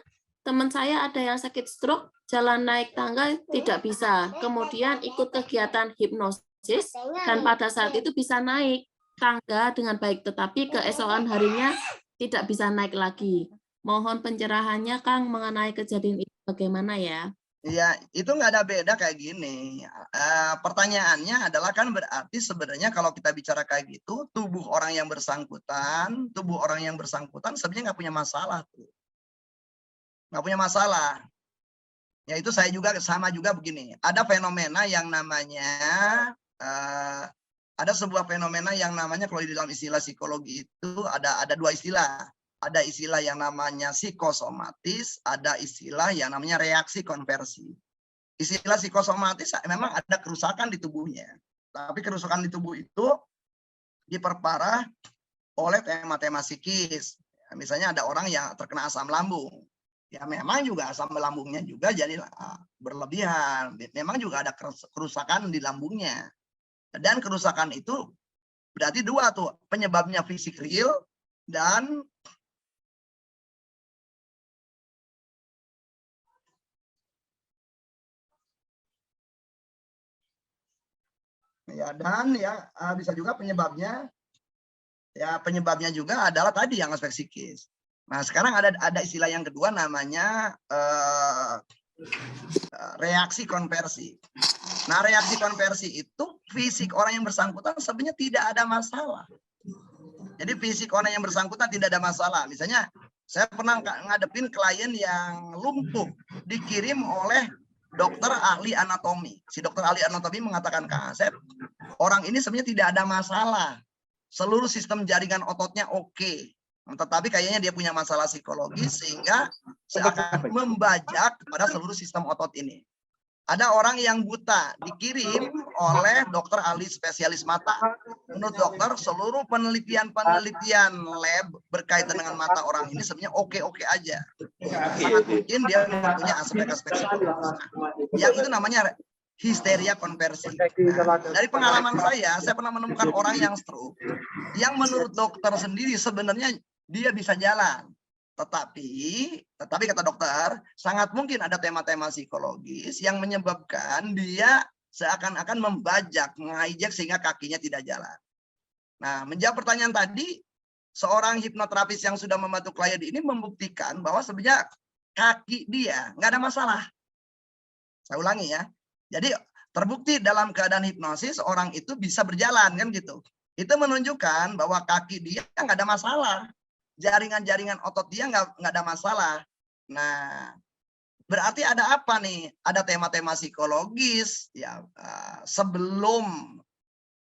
Teman saya ada yang sakit stroke, jalan naik tangga tidak bisa. Kemudian ikut kegiatan hipnosis dan pada saat itu bisa naik tangga dengan baik, tetapi keesokan harinya tidak bisa naik lagi. Mohon pencerahannya, Kang, mengenai kejadian itu bagaimana ya? Iya, itu nggak ada beda kayak gini. Pertanyaannya adalah kan berarti sebenarnya kalau kita bicara kayak gitu, tubuh orang yang bersangkutan sebenarnya nggak punya masalah tuh. Nggak punya masalah. Ya itu saya juga sama juga begini. Ada fenomena yang namanya, ada sebuah fenomena yang namanya kalau di dalam istilah psikologi itu ada dua istilah. Ada istilah yang namanya psikosomatis, ada istilah yang namanya reaksi konversi. Istilah psikosomatis memang ada kerusakan di tubuhnya. Tapi kerusakan di tubuh itu diperparah oleh tema-tema psikis. Misalnya ada orang yang terkena asam lambung. Ya memang juga asam lambungnya juga jadi berlebihan. Memang juga ada kerusakan di lambungnya. Dan kerusakan itu berarti dua tuh. Penyebabnya fisik real dan bisa juga penyebabnya juga adalah tadi yang aspek psikis. Nah, sekarang ada istilah yang kedua namanya reaksi konversi. Nah, reaksi konversi itu fisik orang yang bersangkutan sebenarnya tidak ada masalah. Jadi fisik orang yang bersangkutan tidak ada masalah. Misalnya saya pernah ngadepin klien yang lumpuh dikirim oleh dokter ahli anatomi. Si dokter ahli anatomi mengatakan, Kak Asep, orang ini sebenarnya tidak ada masalah. Seluruh sistem jaringan ototnya oke. Tetapi kayaknya dia punya masalah psikologis sehingga seakan membajak pada seluruh sistem otot ini. Ada orang yang buta dikirim oleh dokter ahli spesialis mata. Menurut dokter, seluruh penelitian lab berkaitan dengan mata orang ini sebenarnya oke-oke aja. Sangat mungkin dia mempunyai aspek-aspek psikologis. Yang itu namanya histeria konversi. Nah, dari pengalaman saya pernah menemukan orang yang stroke, yang menurut dokter sendiri sebenarnya dia bisa jalan. Tetapi kata dokter, sangat mungkin ada tema-tema psikologis yang menyebabkan dia seakan-akan membajak, menghijack sehingga kakinya tidak jalan. Nah, menjawab pertanyaan tadi, seorang hipnoterapis yang sudah membantu klien ini membuktikan bahwa sebenarnya kaki dia nggak ada masalah. Saya ulangi ya. Jadi terbukti dalam keadaan hipnosis orang itu bisa berjalan kan gitu. Itu menunjukkan bahwa kaki dia nggak ada masalah. Jaringan-jaringan otot dia nggak ada masalah. Nah, berarti ada apa nih? Ada tema-tema psikologis ya. Sebelum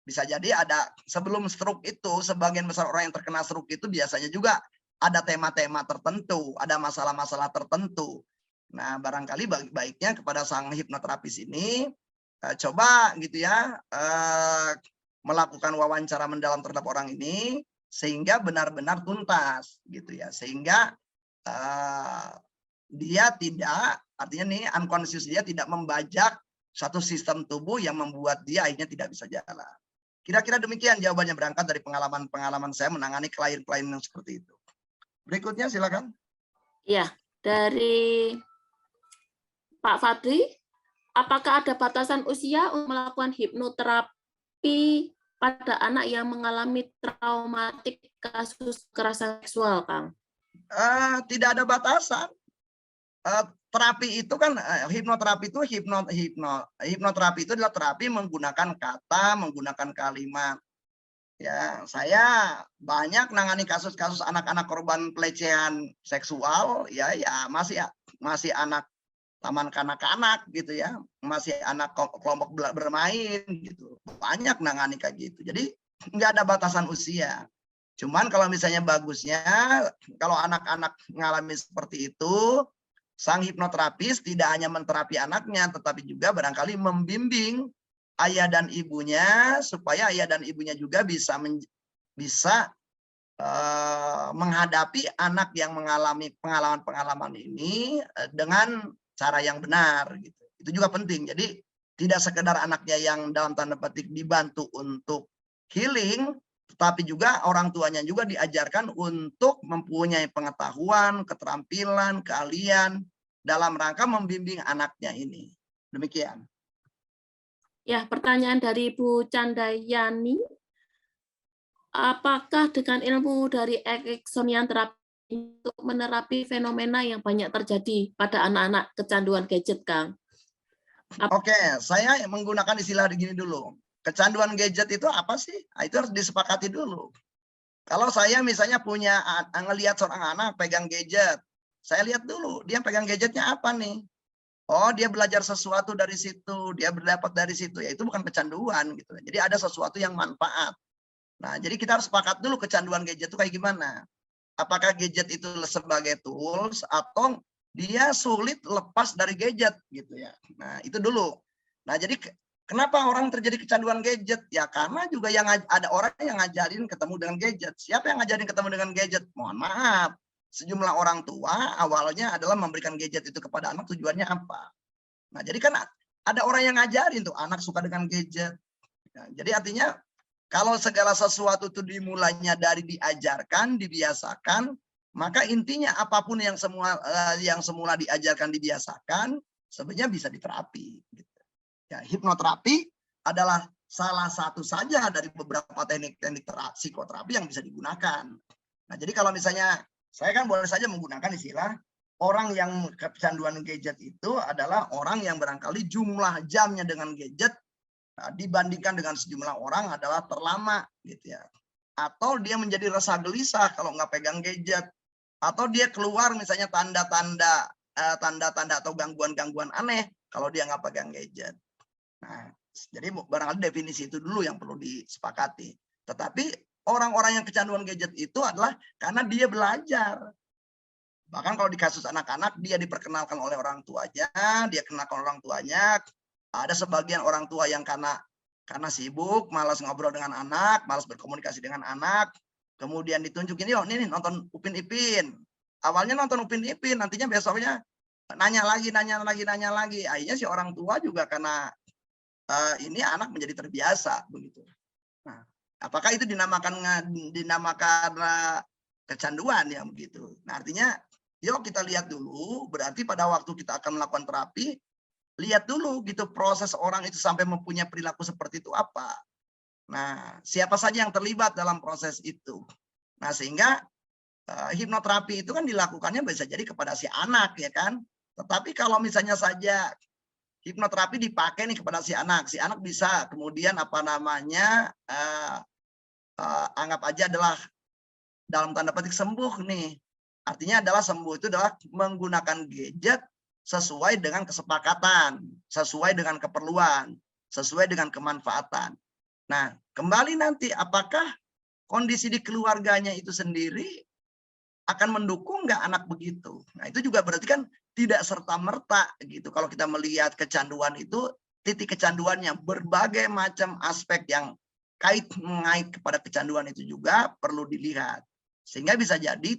bisa jadi ada sebelum stroke itu, sebagian besar orang yang terkena stroke itu biasanya juga ada tema-tema tertentu, ada masalah-masalah tertentu. Nah, barangkali baiknya kepada sang hipnoterapis ini coba gitu ya melakukan wawancara mendalam terhadap orang ini sehingga benar-benar tuntas gitu ya, sehingga dia tidak, artinya nih unconscious dia tidak membajak satu sistem tubuh yang membuat dia akhirnya tidak bisa jalan. Kira-kira demikian jawabannya berangkat dari pengalaman saya menangani klien-klien yang seperti itu. Berikutnya silakan. Ya, dari Pak Fadri, apakah ada batasan usia untuk melakukan hipnoterapi pada anak yang mengalami traumatik kasus kekerasan seksual, Kang? Tidak ada batasan. Terapi itu kan hipnoterapi itu hipnoterapi itu adalah terapi menggunakan kata, menggunakan kalimat. Ya, saya banyak nangani kasus-kasus anak-anak korban pelecehan seksual, ya masih anak taman kanak-kanak gitu ya, masih anak kelompok bermain gitu. Banyak nangani kayak gitu. Jadi nggak ada batasan usia. Cuman kalau misalnya bagusnya kalau anak-anak mengalami seperti itu, sang hipnoterapis tidak hanya menterapi anaknya, tetapi juga barangkali membimbing ayah dan ibunya supaya ayah dan ibunya juga bisa menghadapi anak yang mengalami pengalaman-pengalaman ini dengan cara yang benar gitu. Itu juga penting. Jadi tidak sekedar anaknya yang dalam tanda petik dibantu untuk healing, tetapi juga orang tuanya juga diajarkan untuk mempunyai pengetahuan, keterampilan, keahlian dalam rangka membimbing anaknya ini. Demikian. Ya, pertanyaan dari Bu Candayani. Apakah dengan ilmu dari Ericksonian terapi untuk menerapi fenomena yang banyak terjadi pada anak-anak kecanduan gadget, Kang? Oke, saya menggunakan istilah begini dulu. Kecanduan gadget itu apa sih? Itu harus disepakati dulu. Kalau saya misalnya ngelihat seorang anak pegang gadget, saya lihat dulu dia pegang gadgetnya apa nih? Oh, dia belajar sesuatu dari situ, dia berdapat dari situ. Ya itu bukan kecanduan gitu. Jadi ada sesuatu yang manfaat. Nah, jadi kita harus sepakat dulu kecanduan gadget itu kayak gimana. Apakah gadget itu sebagai tools atau dia sulit lepas dari gadget gitu ya. Nah, itu dulu. Nah, jadi kenapa orang terjadi kecanduan gadget? Ya karena juga ada orang yang ngajarin ketemu dengan gadget. Siapa yang ngajarin ketemu dengan gadget? Mohon maaf. Sejumlah orang tua awalnya adalah memberikan gadget itu kepada anak tujuannya apa? Nah, jadi kan ada orang yang ngajarin tuh anak suka dengan gadget. Nah, jadi artinya kalau segala sesuatu itu dimulainya dari diajarkan, dibiasakan, maka intinya apapun yang semula diajarkan, dibiasakan, sebenarnya bisa diterapi. Gitu. Ya, hipnoterapi adalah salah satu saja dari beberapa teknik-teknik psikoterapi yang bisa digunakan. Nah, jadi kalau misalnya saya kan boleh saja menggunakan istilah orang yang kecanduan gadget itu adalah orang yang barangkali jumlah jamnya dengan gadget dibandingkan dengan sejumlah orang adalah terlama gitu ya. Atau dia menjadi resah gelisah kalau nggak pegang gadget. Atau dia keluar misalnya tanda-tanda atau gangguan-gangguan aneh kalau dia nggak pegang gadget. Nah, jadi barangkali definisi itu dulu yang perlu disepakati. Tetapi orang-orang yang kecanduan gadget itu adalah karena dia belajar. Bahkan kalau di kasus anak-anak dia diperkenalkan oleh orang tuanya, dia kenalkan orang tuanya. Ada sebagian orang tua yang karena sibuk, malas ngobrol dengan anak, malas berkomunikasi dengan anak, kemudian ditunjukin, yuk ini nonton Upin Ipin. Awalnya nonton Upin Ipin, nantinya besoknya nanya lagi. Akhirnya si orang tua juga karena ini anak menjadi terbiasa begitu. Nah, apakah itu dinamakan kecanduan ya begitu. Nah, artinya yuk kita lihat dulu, berarti pada waktu kita akan melakukan terapi, lihat dulu gitu proses orang itu sampai mempunyai perilaku seperti itu apa. Nah, siapa saja yang terlibat dalam proses itu. Nah, sehingga hipnoterapi itu kan dilakukannya bisa jadi kepada si anak ya kan. Tetapi kalau misalnya saja hipnoterapi dipakai nih kepada si anak bisa kemudian anggap aja adalah dalam tanda petik sembuh nih. Artinya adalah sembuh itu adalah menggunakan gadget sesuai dengan kesepakatan, sesuai dengan keperluan, sesuai dengan kemanfaatan. Nah, kembali nanti apakah kondisi di keluarganya itu sendiri akan mendukung nggak anak begitu? Nah, itu juga berarti kan tidak serta-merta gitu. Kalau kita melihat kecanduan itu, titik kecanduannya berbagai macam aspek yang mengait kepada kecanduan itu juga perlu dilihat. Sehingga bisa jadi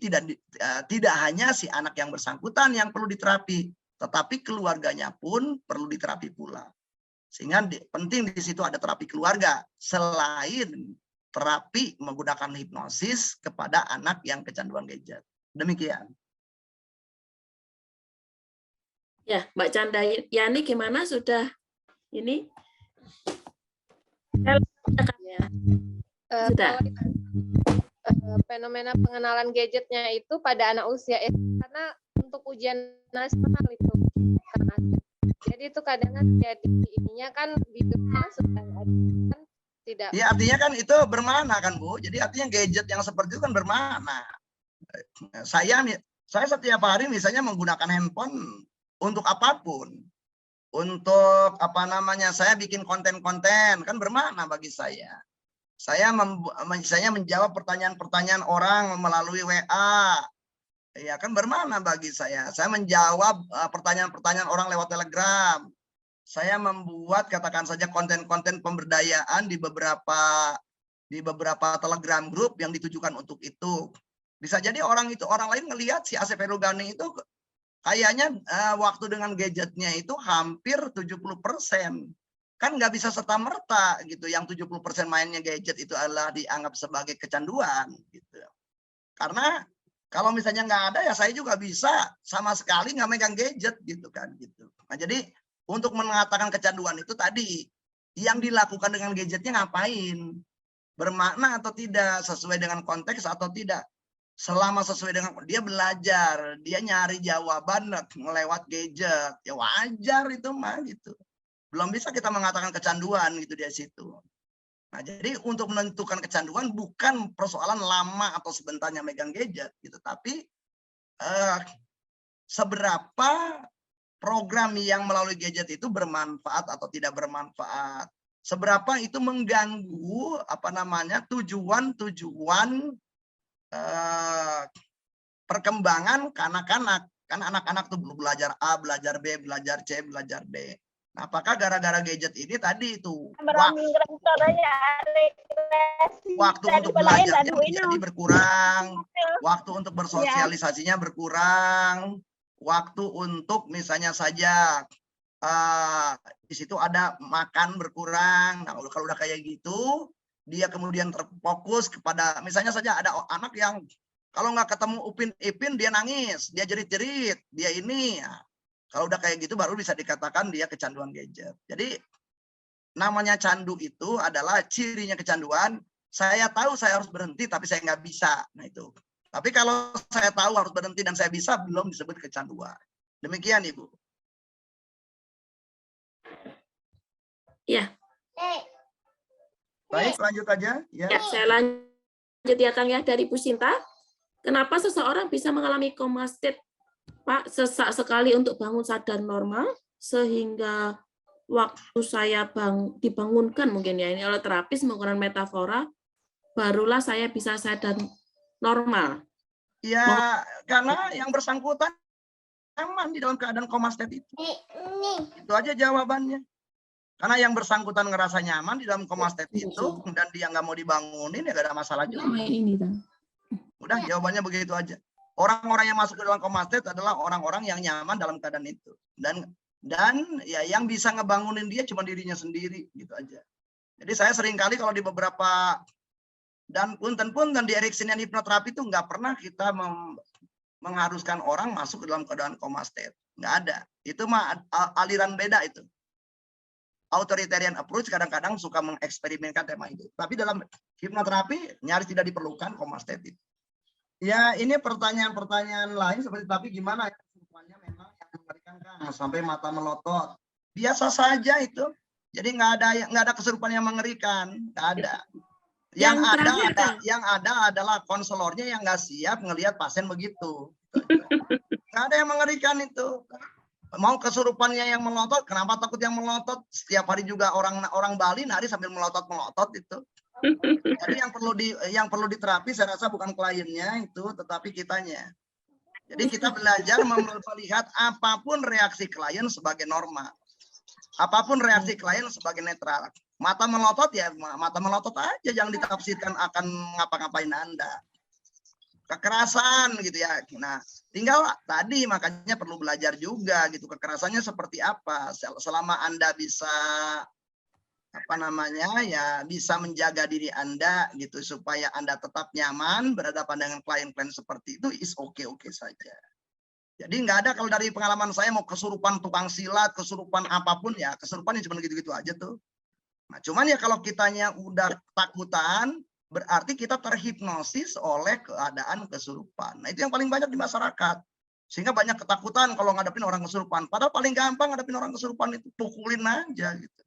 tidak hanya si anak yang bersangkutan yang perlu diterapi, tetapi keluarganya pun perlu diterapi pula. Sehingga penting di situ ada terapi keluarga selain terapi menggunakan hipnosis kepada anak yang kecanduan gadget. Demikian. Ya, Mbak Candayani gimana sudah ini? Ya. Sudah. fenomena pengenalan gadgetnya itu pada anak usia SD karena untuk ujian nasional itu kan ada. Jadi itu kadang kan jadi ininya kan di rumah sudah ada kan tidak. Ya artinya kan itu bermakna kan Bu. Jadi artinya gadget yang seperti itu kan bermakna. Saya setiap hari misalnya menggunakan handphone untuk apapun. Untuk apa namanya, saya bikin konten-konten kan bermakna bagi saya. Saya menjawab pertanyaan-pertanyaan orang melalui WA. Ya kan bermakna bagi saya. Saya menjawab pertanyaan-pertanyaan orang lewat Telegram. Saya membuat katakan saja konten-konten pemberdayaan di beberapa Telegram group yang ditujukan untuk itu. Bisa jadi orang lain ngelihat si Asep Herughani itu kayaknya waktu dengan gadgetnya itu hampir 70%. Kan nggak bisa serta-merta gitu. Yang 70% mainnya gadget itu adalah dianggap sebagai kecanduan gitu. Karena kalau misalnya nggak ada ya saya juga bisa sama sekali nggak megang gadget gitu kan gitu. Nah jadi untuk mengatakan kecanduan itu tadi yang dilakukan dengan gadgetnya ngapain? Bermakna atau tidak? Sesuai dengan konteks atau tidak? Selama sesuai dengan dia belajar, dia nyari jawaban melewat gadget, ya wajar itu mah gitu. Belum bisa kita mengatakan kecanduan gitu di situ. Nah, jadi untuk menentukan kecanduan bukan persoalan lama atau sebentarnya megang gadget gitu, tapi seberapa program yang melalui gadget itu bermanfaat atau tidak bermanfaat. Seberapa itu mengganggu apa namanya tujuan perkembangan anak-anak. Kan anak-anak tuh belajar A, belajar B, belajar C, belajar D. Nah, apakah gara-gara gadget ini tadi itu waktu untuk belajarnya menjadi berkurang, waktu untuk bersosialisasinya berkurang, waktu untuk misalnya saja di situ ada makan berkurang. Nah, kalau udah kayak gitu, dia kemudian terfokus kepada misalnya saja ada anak yang kalau nggak ketemu Upin Ipin dia nangis, dia jerit-jerit, dia ini. Ya. Kalau udah kayak gitu baru bisa dikatakan dia kecanduan gadget. Jadi namanya candu itu adalah cirinya kecanduan. Saya tahu saya harus berhenti tapi saya nggak bisa. Nah itu. Tapi kalau saya tahu harus berhenti dan saya bisa belum disebut kecanduan. Demikian Ibu. Ya. Baik, lanjut aja. Ya, saya lanjut ya Kang ya dari Bu Sinta. Kenapa seseorang bisa mengalami koma state, Pak, sesak sekali untuk bangun sadar normal, sehingga waktu saya dibangunkan mungkin ya, ini oleh terapis menggunakan metafora, barulah saya bisa sadar normal. Ya, karena yang bersangkutan nyaman di dalam keadaan koma state itu. Itu aja jawabannya. Karena yang bersangkutan ngerasa nyaman di dalam koma state itu, dan dia nggak mau dibangunin, ya nggak ada masalah juga. Udah, jawabannya begitu aja. Orang-orang yang masuk ke dalam koma state adalah orang-orang yang nyaman dalam keadaan itu. Dan ya yang bisa ngebangunin dia cuma dirinya sendiri, gitu aja. Jadi saya sering kali kalau di beberapa, dan punten-punten di Ericksonian hipnoterapi itu nggak pernah kita mengharuskan orang masuk ke dalam keadaan koma state. Nggak ada. Itu mah aliran beda itu. Authoritarian approach kadang-kadang suka mengeksperimenkan tema itu. Tapi dalam hipnoterapi nyaris tidak diperlukan koma state itu. Ya ini pertanyaan-pertanyaan lain seperti tapi gimana ya kesurupannya memang yang mengerikan Kang sampai mata melotot. Biasa saja itu. Jadi nggak ada kesurupan yang mengerikan, nggak ada. Yang ada adalah konselornya yang nggak siap ngelihat pasien begitu. Nggak ada yang mengerikan itu. Mau kesurupannya yang melotot, kenapa takut yang melotot? Setiap hari juga orang Bali nari sambil melotot itu. Jadi yang perlu diterapi saya rasa bukan kliennya itu, tetapi kitanya. Jadi kita belajar melihat apapun reaksi klien sebagai normal. Apapun reaksi klien sebagai netral. Mata melotot ya mata melotot aja, jangan ditafsirkan akan ngapa-ngapain Anda. Kekerasan gitu ya. Nah, tinggal tadi makanya perlu belajar juga gitu kekerasannya seperti apa. Selama Anda bisa bisa menjaga diri Anda gitu supaya Anda tetap nyaman berhadapan dengan klien-klien seperti itu is oke saja. Jadi nggak ada kalau dari pengalaman saya mau kesurupan tukang silat, kesurupan apapun ya, kesurupan cuma gitu-gitu aja tuh. Nah, cuman ya kalau kitanya udah takutan, berarti kita terhipnosis oleh keadaan kesurupan. Nah, itu yang paling banyak di masyarakat. Sehingga banyak ketakutan kalau ngadepin orang kesurupan. Padahal paling gampang ngadepin orang kesurupan itu pukulin aja gitu.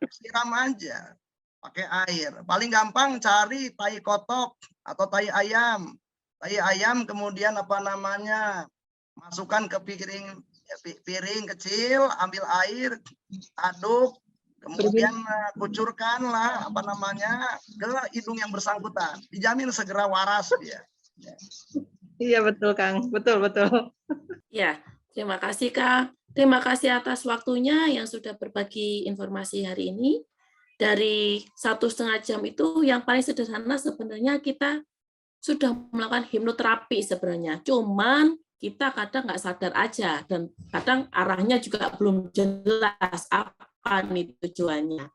Siram aja pakai air. Paling gampang cari tai kotok atau tai ayam. Tai ayam kemudian apa namanya? Masukkan ke piring kecil, ambil air, aduk, kemudian kucurkanlah apa namanya ke hidung yang bersangkutan. Dijamin segera waras dia. Iya betul Kang, betul. Ya, terima kasih Kak. Terima kasih atas waktunya yang sudah berbagi informasi hari ini. Dari 1,5 jam itu yang paling sederhana sebenarnya kita sudah melakukan hipnoterapi sebenarnya. Cuman kita kadang nggak sadar aja dan kadang arahnya juga belum jelas apa nih tujuannya.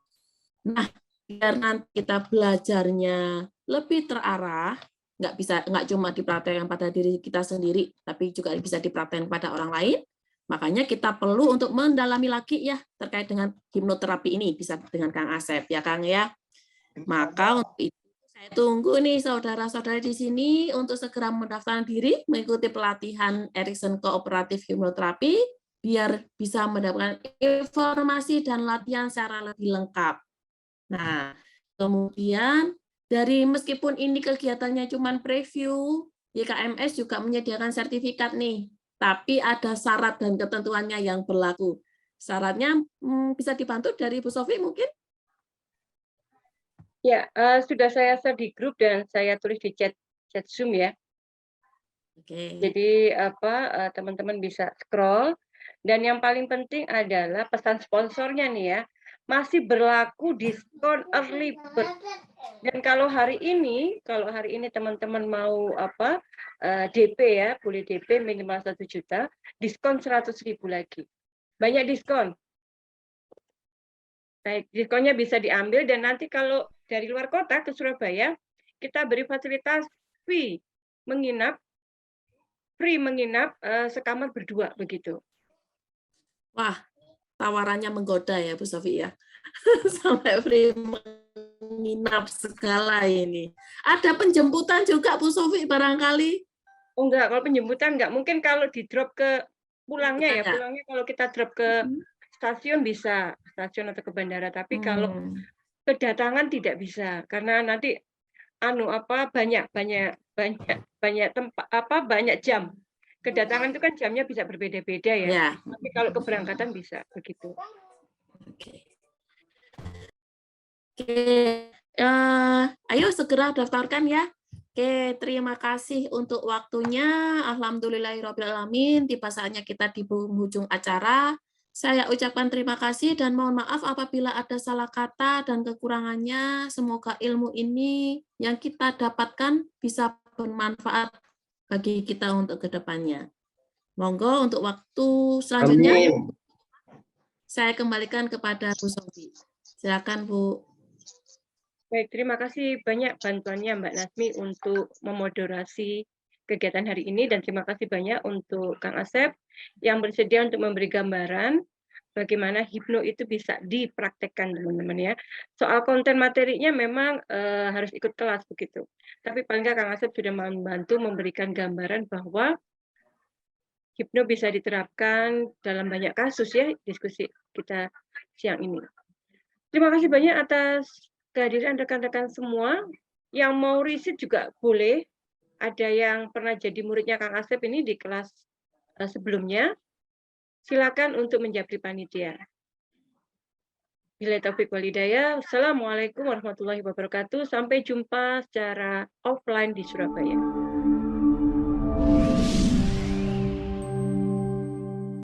Nah, biar nanti kita belajarnya lebih terarah, nggak cuma dipraktekkan pada diri kita sendiri, tapi juga bisa dipraktekkan pada orang lain. Makanya kita perlu untuk mendalami lagi ya terkait dengan hipnoterapi ini bisa dengan Kang Asep ya Kang ya. Maka untuk itu saya tunggu nih saudara-saudara di sini untuk segera mendaftarkan diri mengikuti pelatihan Erikson Kooperatif Hipnoterapi biar bisa mendapatkan informasi dan latihan secara lebih lengkap. Nah, kemudian dari meskipun ini kegiatannya cuma preview, YKMS juga menyediakan sertifikat nih, tapi ada syarat dan ketentuannya yang berlaku. Syaratnya bisa dibantu dari Bu Sofi mungkin? Ya, sudah saya share di grup dan saya tulis di chat Zoom ya. Oke. Jadi teman-teman bisa scroll dan yang paling penting adalah pesan sponsornya nih ya. Masih berlaku diskon early bird. Dan kalau hari ini teman-teman mau DP ya, boleh DP minimal 1 juta, diskon 100.000 lagi. Banyak diskon. Baik, diskonnya bisa diambil dan nanti kalau dari luar kota ke Surabaya, kita beri fasilitas free menginap sekamar berdua begitu. Wah, tawarannya menggoda ya Bu Sofi ya. Sampai free menginap segala ini. Ada penjemputan juga Bu Sofi barangkali? Oh enggak, kalau penjemputan enggak. Mungkin kalau di drop ke pulangnya ya, pulangnya kalau kita drop ke stasiun bisa, stasiun atau ke bandara. Tapi kalau kedatangan tidak bisa karena nanti banyak jam. Kedatangan itu kan jamnya bisa berbeda-beda ya. Ya. Tapi kalau keberangkatan bisa begitu. Oke. Ayo segera daftarkan ya. Oke, terima kasih untuk waktunya. Alhamdulillahirrahmanirrahim. Tiba saatnya kita di penghujung acara. Saya ucapkan terima kasih dan mohon maaf apabila ada salah kata dan kekurangannya. Semoga ilmu ini yang kita dapatkan bisa bermanfaat bagi kita untuk kedepannya. Monggo untuk waktu selanjutnya. Amin. Saya kembalikan kepada Bu Sofi. Silakan Bu. Baik, terima kasih banyak bantuannya Mbak Nasmi untuk memoderasi kegiatan hari ini dan terima kasih banyak untuk Kang Asep yang bersedia untuk memberi gambaran bagaimana hipno itu bisa dipraktekkan teman-teman ya. Soal konten materinya memang harus ikut kelas begitu. Tapi paling nggak Kang Asep sudah membantu memberikan gambaran bahwa hipno bisa diterapkan dalam banyak kasus ya diskusi kita siang ini. Terima kasih banyak atas kehadiran rekan-rekan semua. Yang mau riset juga boleh. Ada yang pernah jadi muridnya Kang Asep ini di kelas sebelumnya. Silakan untuk menjadi panitia. Billahi taufiq wal hidayah. Assalamualaikum warahmatullahi wabarakatuh. Sampai jumpa secara offline di Surabaya.